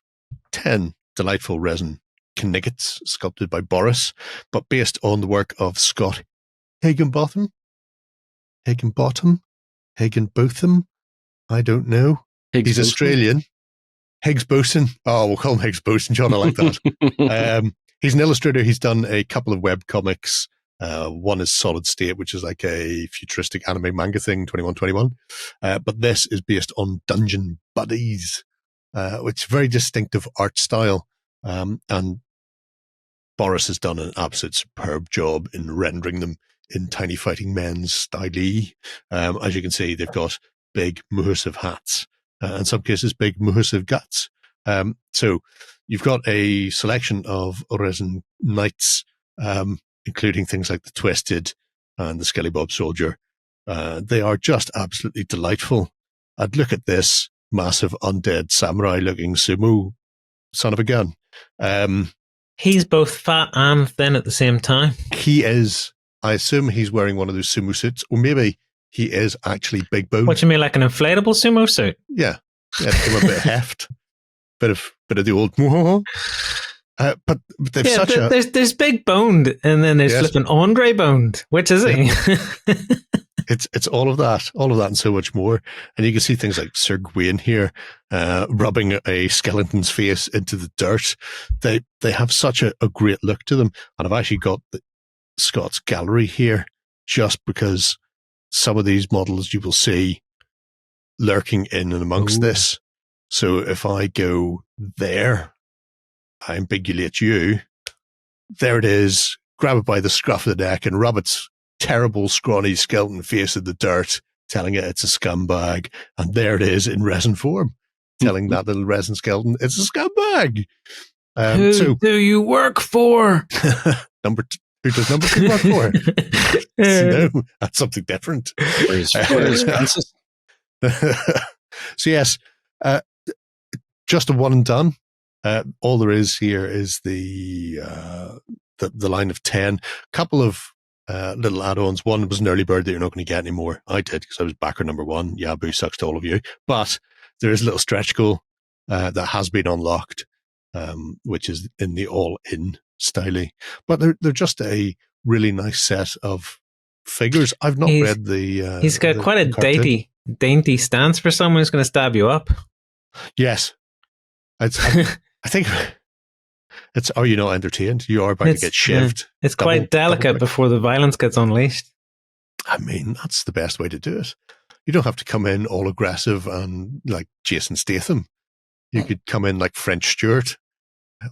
10 delightful resin knickets sculpted by Boris, but based on the work of Scott Higginbotham. I don't know. He's Australian. Higgs Boson. Oh, we'll call him Higgs Boson, John. I like that. He's an illustrator. He's done a couple of web comics. One is Solid State, which is like a futuristic anime manga thing, 2121. But this is based on Dungeon Buddies, which is a very distinctive art style. And Boris has done an absolute superb job in rendering them in Tiny Fighting Men's style. As you can see, they've got big Muhasiv hats, in some cases big Muhasiv guts. So you've got a selection of resin knights, including things like the Twisted and the Skelly Bob Soldier. They are just absolutely delightful. I'd look at this massive undead samurai looking sumo son of a gun. He's both fat and thin at the same time. He is. I assume he's wearing one of those sumo suits, or maybe he is actually big boned. What, you mean like an inflatable sumo suit? Yeah, give him a bit of heft, bit of the old. But they've such a. There's big boned, and then there's flipping Andre boned. Which is he? It's all of that, and so much more. And you can see things like Sir Gawain here, rubbing a skeleton's face into the dirt. They have such a great look to them. And I've actually got Scott's gallery here just because some of these models you will see lurking in and amongst this. So if I go there, I ambiguate you. There it is. Grab it by the scruff of the neck and rub its terrible, scrawny skeleton face in the dirt, telling it it's a scumbag. And there it is in resin form, telling that little resin skeleton it's a scumbag. Who do you work for? Who does number 2 work for? No, that's something different. Where's Francis? So yes, just a one and done. All there is here is the line of 10. Couple of little add-ons. One was an early bird that you're not going to get anymore. I did because I was backer number 1. Yeah, boo sucks to all of you. But there is a little stretch goal that has been unlocked, which is in the all-in style. But they're just a really nice set of figures. I've not read the. He's got quite a dainty stance for someone who's going to stab you up. Yes, I think. Are you not entertained? You are about to get shivved. It's quite delicate before the violence gets unleashed. I mean, that's the best way to do it. You don't have to come in all aggressive and like Jason Statham. You could come in like French Stuart,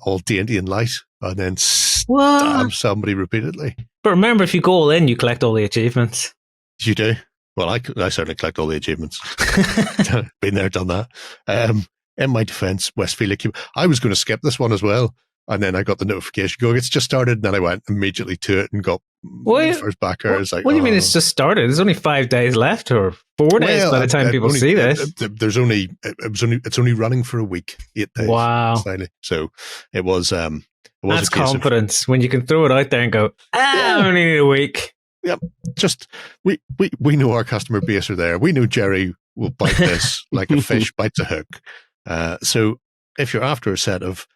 all dainty and light, and then stab somebody repeatedly. But remember, if you go all in, you collect all the achievements. You do? Well, I certainly collect all the achievements. Been there, done that. In my defense, Westphalia, I was going to skip this one as well. And then I got the notification going, it's just started. And then I went immediately to it and got my first backer. What do you mean it's just started? There's only 5 days left, or 4 days by the time people see this. It's only running for a week, 8 days. Wow. Slightly. So it was. That's confidence when you can throw it out there and go, I only need a week. Yep. Just we know our customer base are there. We know Jerry will bite this like a fish bites a hook. So if you're after a set of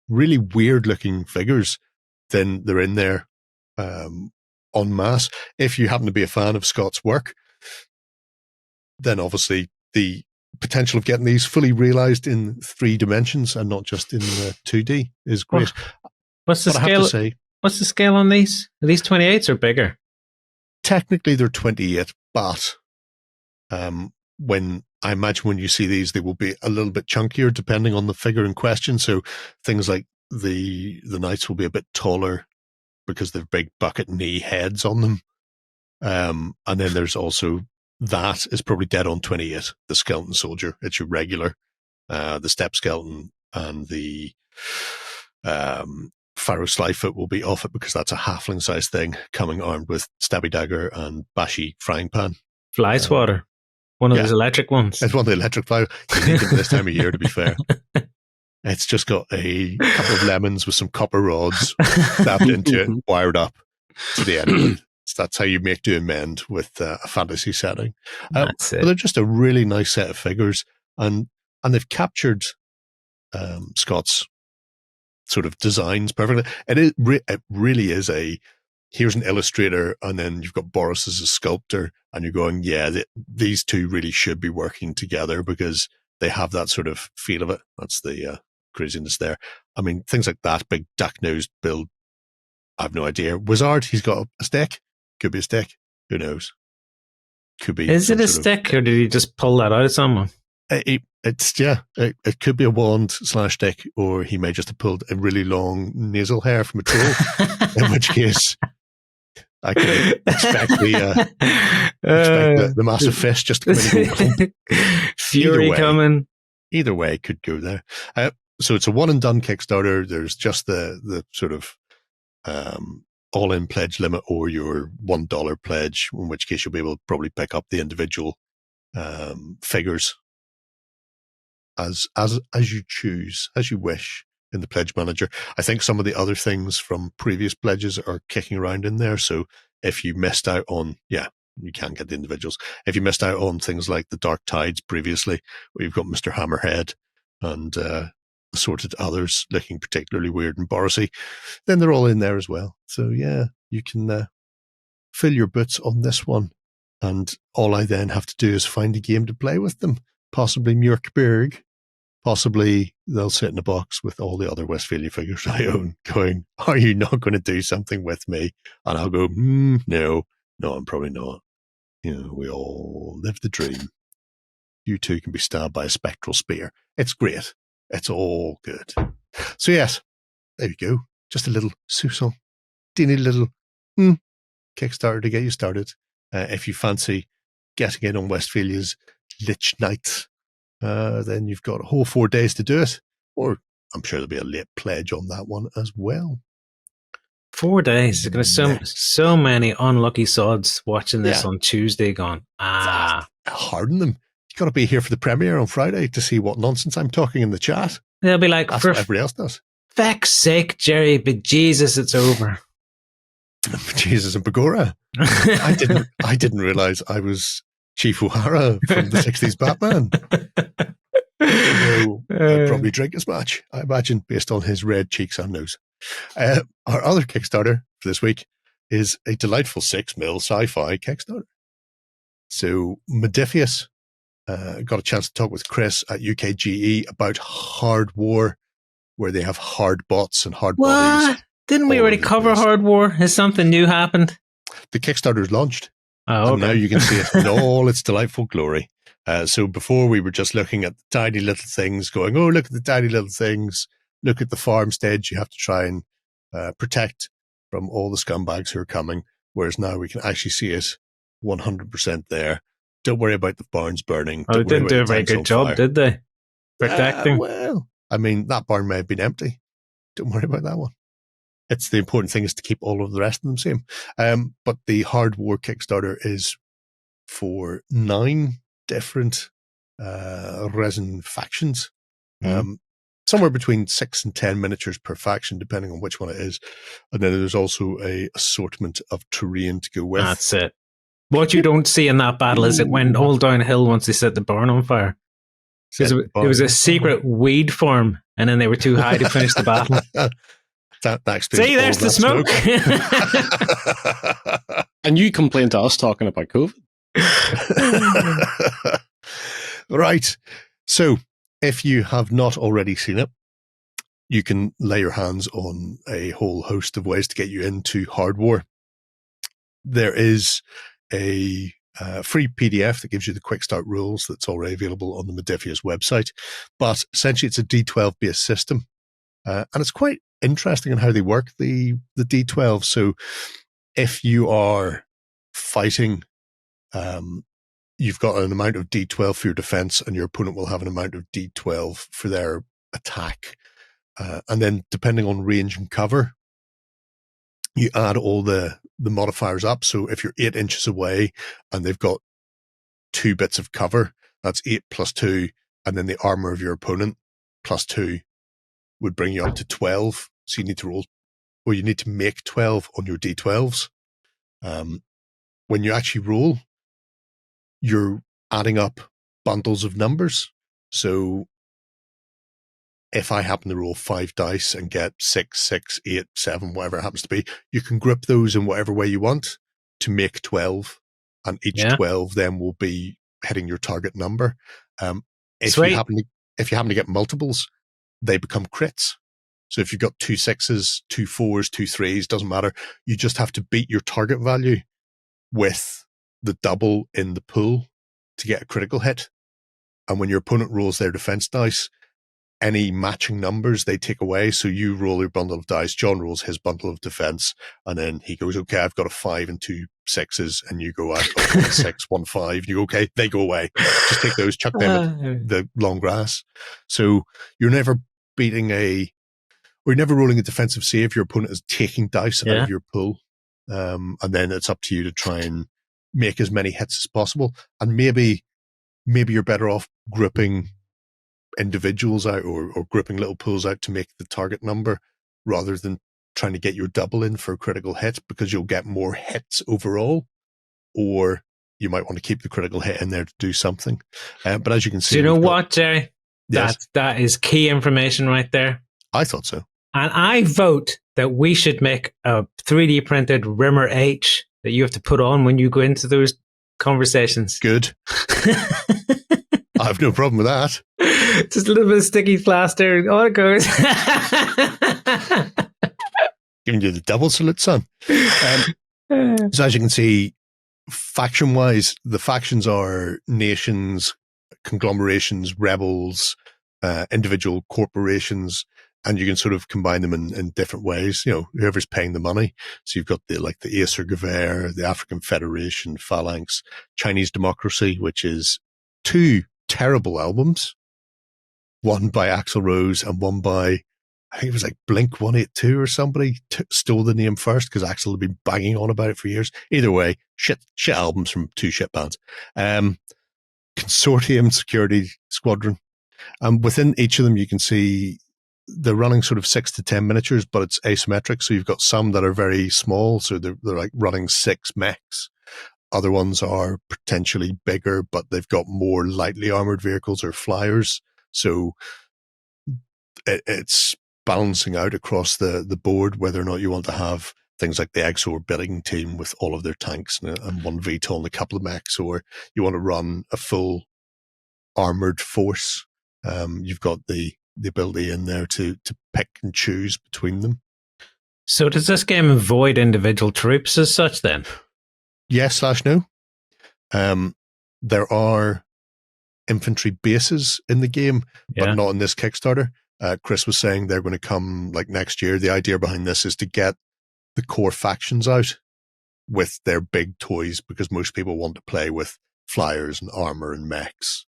really weird looking figures, then they're in there en masse. If you happen to be a fan of Scott's work, then obviously the potential of getting these fully realized in 3 dimensions and not just in 2D is great. What's the scale? I have to say, what's the scale on these? Are these 28s or bigger? Technically they're 28, but when I imagine when you see these, they will be a little bit chunkier depending on the figure in question. So things like the knights will be a bit taller because they've big bucket knee heads on them. And then there's also that is probably dead on 28. The skeleton soldier, it's your regular, the step skeleton, and the Pharaoh Slyfoot will be off it because that's a halfling size thing coming armed with stabby dagger and bashy frying pan. Fly swatter. One of those electric ones. It's one of the electric fly. You need them this time of year, to be fair. It's just got a couple of lemons with some copper rods stabbed into it, wired up to the end. So that's how you make do and mend with a fantasy setting. But they're just a really nice set of figures, and they've captured Scott's sort of designs perfectly. It really is here's an illustrator, and then you've got Boris as a sculptor, and you're going, these two really should be working together because they have that sort of feel of it. That's the craziness there. I mean, things like that, big duck-nosed build, I have no idea. Wizard, he's got a stick. Could be a stick. Who knows? Could be. Is it a stick, or did he just pull that out of someone? It could be a wand / stick, or he may just have pulled a really long nasal hair from a troll, in which case I could expect the massive fish just to come in and go. Fury coming. Either way, could go there. So it's a one and done Kickstarter. There's just the sort of all-in pledge limit or your $1 pledge, in which case you'll be able to probably pick up the individual figures as you choose, as you wish in the pledge manager. I think some of the other things from previous pledges are kicking around in there. So if you missed out on, you can get the individuals. If you missed out on things like the Dark Tides previously, where you've got Mr. Hammerhead and assorted others looking particularly weird and Borisy, then they're all in there as well. So you can fill your boots on this one. And all I then have to do is find a game to play with them. Possibly Mjörkberg. Possibly they'll sit in a box with all the other Westphalia figures I own going, are you not going to do something with me? And I'll go, no, I'm probably not. We all live the dream. You too can be stabbed by a spectral spear. It's great. It's all good. So yes, there you go. Just a little sousson, teeny little Kickstarter to get you started. If you fancy getting in on Westphalia's Lich Knights, then you've got a whole 4 days to do it. Or I'm sure there'll be a late pledge on that one as well. 4 days. There's going to be so many unlucky sods watching this on Tuesday going, harden them. You've got to be here for the premiere on Friday to see what nonsense I'm talking in the chat. They'll be like, that's what everybody else does. Feck's sake, Jerry, but Jesus, it's over. Jesus and Begora. I didn't realize I was Chief O'Hara from the 60s Batman. I'd probably drink as much, I imagine, based on his red cheeks and nose. Our other Kickstarter for this week is a delightful 6mm sci-fi Kickstarter. So Modifius got a chance to talk with Chris at UKGE about Hardwar, where they have hard bots and hard bodies. Didn't we already cover Hardwar? Has something new happened? The Kickstarter's launched. Oh, okay. And now you can see it in all its delightful glory. So before we were just looking at the tiny little things, going, oh, look at the tiny little things. Look at the farmsteads you have to try and protect from all the scumbags who are coming. Whereas now we can actually see it 100% there. Don't worry about the barns burning. Oh, they didn't do a very good job, did they? Protecting. Well, I mean, that barn may have been empty. Don't worry about that one. It's the important thing is to keep all of the rest of them same. But the Hardwar Kickstarter is for 9 different resin factions. Somewhere between 6 and 10 miniatures per faction, depending on which one it is. And then there's also a assortment of terrain to go with. That's it. What you don't see in that battle is it went all downhill once they set the barn on fire. Because it was a secret weed farm, and then they were too high to finish the battle. that See, there's the smoke. And you complained to us talking about COVID. Right. So, if you have not already seen it, you can lay your hands on a whole host of ways to get you into Hardwar. There is a free PDF that gives you the quick start rules that's already available on the Modifius website. But essentially, it's a D12 based system. And it's quite interesting in how they work, the D12. So if you are fighting, you've got an amount of D12 for your defense, and your opponent will have an amount of D12 for their attack. And then depending on range and cover, you add all the modifiers up. So if you're 8 inches away and they've got 2 bits of cover, that's 8 plus 2. And then the armor of your opponent plus 2 would bring you up to 12. So you need to roll, or you need to make 12 on your D12s. When you actually roll, you're adding up bundles of numbers. So if I happen to roll 5 dice and get 6, 6, 8, 7, whatever it happens to be, you can group those in whatever way you want to make 12. And each 12 then will be hitting your target number. If you happen to get multiples, they become crits. So if you've got 2 6s, 2 4s, 2 3s, doesn't matter. You just have to beat your target value with the double in the pool to get a critical hit. And when your opponent rolls their defense dice, any matching numbers they take away. So you roll your bundle of dice, John rolls his bundle of defense, and then he goes, okay, I've got a 5 and 2 6s, and you go, I've got 1 6, 1 5, and you go, okay, they go away. Just take those, chuck them at the long grass. So you're never you're never rolling a defensive save. Your opponent is taking dice out of your pool. And then it's up to you to try and make as many hits as possible. And maybe you're better off grouping individuals out or grouping little pools out to make the target number rather than trying to get your double in for a critical hit, because you'll get more hits overall, or you might want to keep the critical hit in there to do something. But as you can see, do you know what, Jerry? Yes. That is key information right there. I thought so. And I vote that we should make a 3D printed Rimmer H that you have to put on when you go into those conversations. Good. I have no problem with that. Just a little bit of sticky plaster. On it goes. Giving you the double salute, son. So as you can see, faction-wise, the factions are nations, conglomerations, rebels, individual corporations, and you can sort of combine them in different ways. You know, whoever's paying the money. So you've got the Acer Gewehr, the African Federation, Phalanx, Chinese Democracy, which is 2 terrible albums. One by Axl Rose and one by, I think it was like Blink 182 or somebody stole the name first because Axl had been banging on about it for years. Either way, shit albums from 2 shit bands. Consortium, Security Squadron. And within each of them, you can see they're running sort of 6 to 10 miniatures, but it's asymmetric. So you've got some that are very small. So they're like running 6 mechs. Other ones are potentially bigger, but they've got more lightly armored vehicles or flyers. So it's balancing out across the board whether or not you want to have things like the Exor bidding team with all of their tanks and 1 VTOL and a couple of mechs, or you want to run a full armored force. You've got the ability in there to pick and choose between them. So does this game avoid individual troops as such then? Yes/no. There are infantry bases in the game, but Yeah. not in this Kickstarter. Chris was saying they're going to come like next year. The idea behind this is to get the core factions out with their big toys, because most people want to play with flyers and armor and mechs.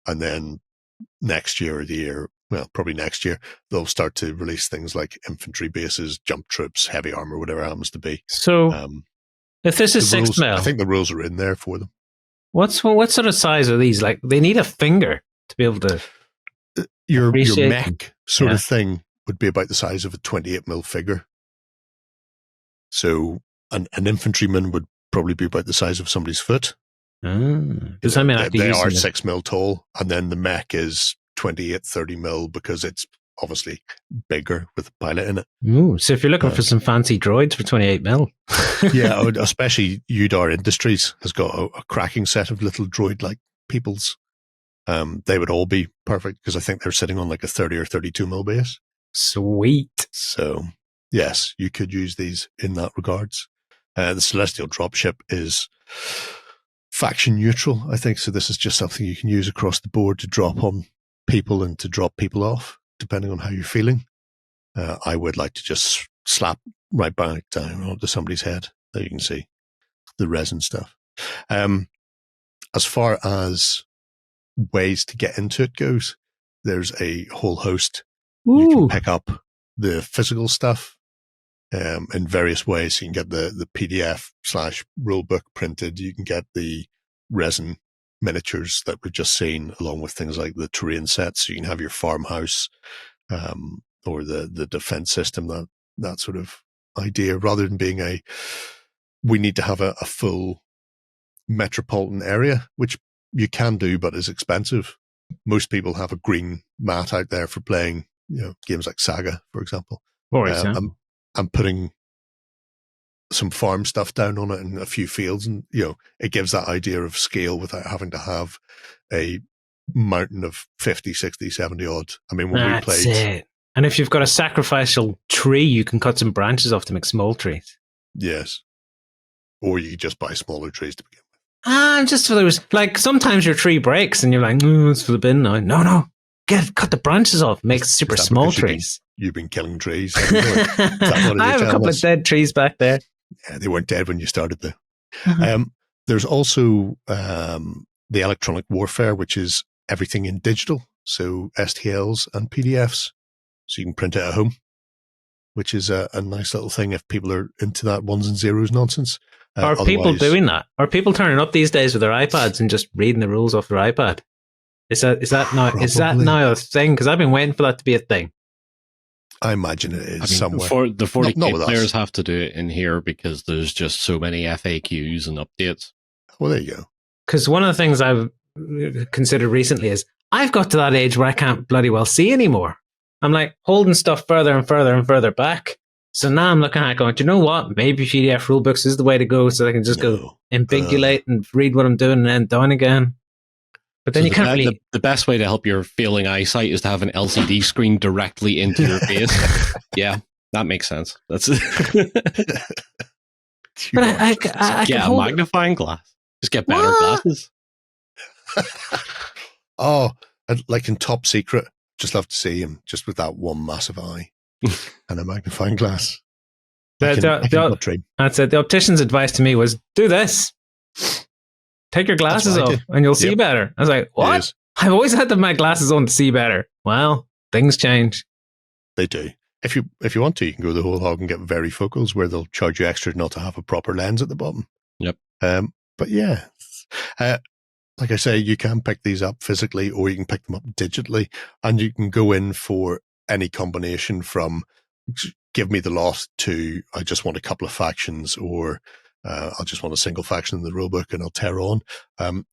And then next year or the year, well, probably next year, they'll start to release things like infantry bases, jump troops, heavy armor, whatever it happens to be. So if this is 6 mil, I think the rules are in there for them. what sort of size are these? Like, they need a finger to be able to. Your appreciate mech sort of thing would be about the size of a 28mm figure. So an infantryman would probably be about the size of somebody's foot. Does that mean they are 6mm tall, and then the mech is 28-30mm because it's obviously bigger with a pilot in it. Ooh, so if you're looking for some fancy droids for 28mm. Yeah, especially Udar Industries has got a cracking set of little droid-like peoples. They would all be perfect because I think they're sitting on like a 30 or 32mm base. Sweet. So yes, you could use these in that regards. The Celestial Dropship is faction neutral, I think. So this is just something you can use across the board to drop on people and to drop people off, depending on how you're feeling. I would like to just slap right back down onto somebody's head. There you can see the resin stuff. As far as ways to get into it goes, there's a whole host. Ooh. You can pick up the physical stuff in various ways. So you can get the PDF/rulebook printed. You can get the resin miniatures that we've just seen, along with things like the terrain sets. So you can have your farmhouse or the defense system, that sort of idea, rather than being we need to have a full metropolitan area, which you can do, but is expensive. Most people have a green mat out there for playing, games like Saga, for example. I'm putting some farm stuff down on it and a few fields, and it gives that idea of scale without having to have a mountain of 50, 60, 70 odd. I mean, when we played... it. And if you've got a sacrificial tree, you can cut some branches off to make small trees. Yes. Or you just buy smaller trees to begin with. Just for those, like, sometimes your tree breaks and you're like, it's for the bin now. No. Cut the branches off, make super small trees. You've been killing trees. I have a couple of dead trees back there. Yeah, they weren't dead when you started though. Mm-hmm. There's also the electronic warfare, which is everything in digital. So STLs and PDFs. So you can print it at home, which is a nice little thing if people are into that ones and zeros nonsense. Are people doing that? Are people turning up these days with their iPads and just reading the rules off their iPad? Is that now a thing? Because I've been waiting for that to be a thing. I imagine it is somewhere. For the 40K players have to do it in here because there's just so many FAQs and updates. Well, there you go. Because one of the things I've considered recently is I've got to that age where I can't bloody well see anymore. I'm like holding stuff further and further and further back. So now I'm looking at it going, do you know what? Maybe PDF rulebooks is the way to go, so I can just go ambiguate and read what I'm doing and then down again. But then you can't really... The best way to help your failing eyesight is to have an LCD screen directly into your face. Yeah, that makes sense. That's But I get a magnifying glass. Just get better glasses. Like in Top Secret, just love to see him just with that one massive eye and a magnifying glass. That's it. The optician's advice to me was, do this. Take your glasses off and you'll see better. I was like, what? I've always had my glasses on to see better. Well, things change. They do. If you want to, you can go the whole hog and get varifocals where they'll charge you extra not to have a proper lens at the bottom. Yep. But yeah, like I say, you can pick these up physically or you can pick them up digitally, and you can go in for any combination from give me the lot to I just want a couple of factions, or I'll just want a single faction in the rulebook and I'll tear on.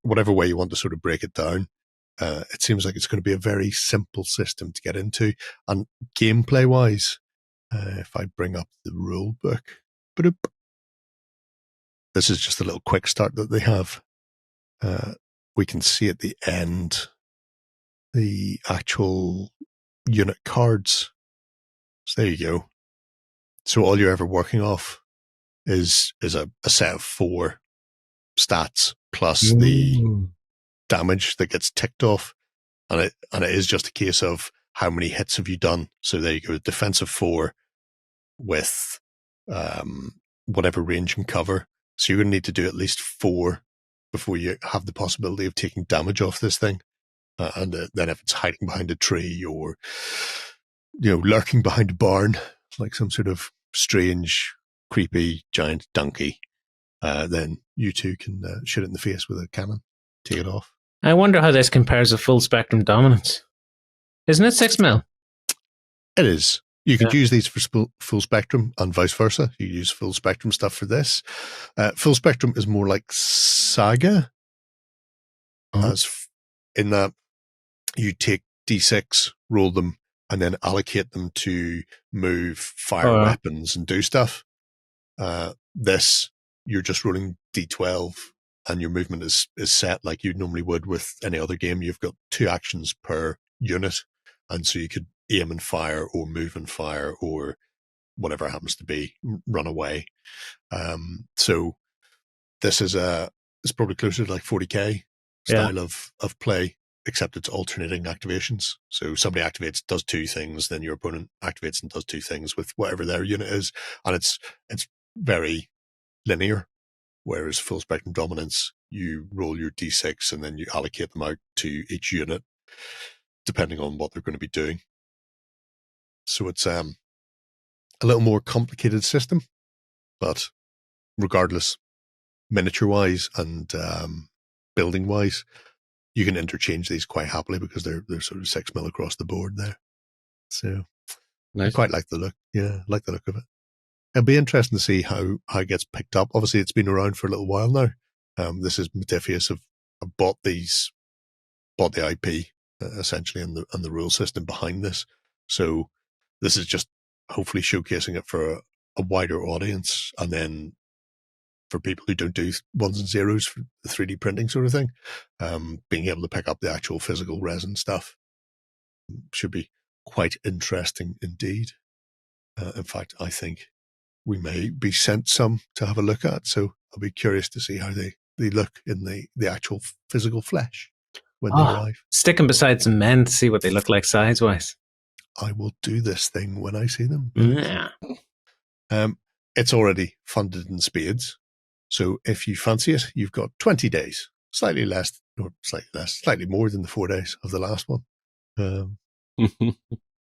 Whatever way you want to sort of break it down. It seems like it's going to be a very simple system to get into. And gameplay wise, if I bring up the rulebook, this is just a little quick start that they have. We can see at the end the actual unit cards. So there you go. So all you're ever working off is a set of 4 stats plus the damage that gets ticked off, and it is just a case of how many hits have you done. So there you go, defensive 4 with whatever range and cover. So you're going to need to do at least 4 before you have the possibility of taking damage off this thing. And then if it's hiding behind a tree or, lurking behind a barn, like some sort of strange, creepy giant donkey, then you two can shoot it in the face with a cannon, take it off. I wonder how this compares with full spectrum dominance. Isn't it 6 mil? It is. You could use these for full spectrum and vice versa. You use full spectrum stuff for this. Full spectrum is more like Saga, as in that you take D6, roll them, and then allocate them to move, fire weapons, and do stuff. This, you're just rolling D12, and your movement is set like you normally would with any other game. You've got 2 actions per unit, and so you could aim and fire, or move and fire, or whatever it happens to be, run away. So this is it's probably closer to like 40k style of play, except it's alternating activations. So somebody activates, does 2 things, then your opponent activates and does 2 things with whatever their unit is, and it's very linear. Whereas full spectrum dominance, you roll your d6 and then you allocate them out to each unit depending on what they're going to be doing. So it's a little more complicated system, but regardless, miniature-wise and building-wise, you can interchange these quite happily because they're sort of 6 mil across the board there. So nice. I quite like the look. Yeah, I like the look of it. It'll be interesting to see how it gets picked up. Obviously, it's been around for a little while now. This is Modifius have bought the IP essentially and the rule system behind this. So this is just hopefully showcasing it for a wider audience, and then for people who don't do ones and zeros for the 3D printing sort of thing, being able to pick up the actual physical resin stuff should be quite interesting indeed. In fact, I think we may be sent some to have a look at, so I'll be curious to see how they look in the actual physical flesh when they arrive. Stick them beside some men to see what they look like size-wise. I will do this thing when I see them. Yeah. It's already funded in spades, so if you fancy it, you've got 20 days, slightly more than the 4 days of the last one.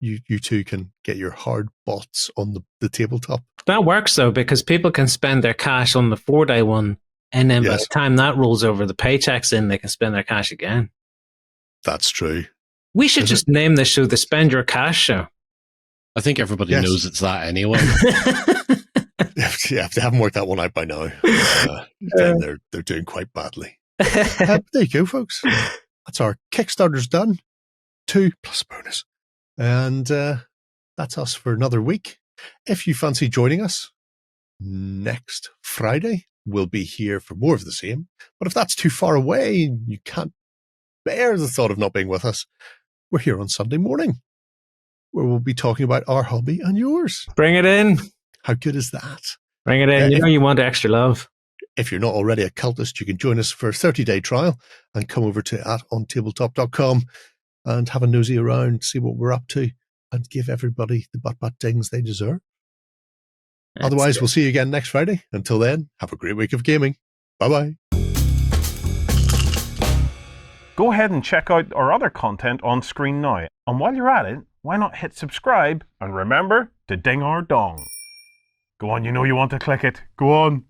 You two can get your hard bots on the tabletop. That works though, because people can spend their cash on the 4-day one, and then by the time that rolls over, the paycheck's in, they can spend their cash again. That's true. We should just name this show the Spend Your Cash Show. I think everybody knows it's that anyway. Yeah, if they haven't worked that one out by now, then they're doing quite badly. There you go, folks. That's our Kickstarters done. 2 plus bonus. And that's us for another week. If you fancy joining us next Friday, we'll be here for more of the same. But if that's too far away and you can't bear the thought of not being with us, we're here on Sunday morning, where we'll be talking about our hobby and yours. Bring it in. How good is that? Bring it in. You want extra love. If you're not already a cultist, you can join us for a 30-day trial and come over to OnTableTop.com and have a nosy around, see what we're up to, and give everybody the butt dings they deserve. Otherwise, we'll see you again next Friday. Until then, have a great week of gaming. Bye-bye. Go ahead and check out our other content on screen now. And while you're at it, why not hit subscribe and remember to ding our dong. Go on, you know you want to click it. Go on.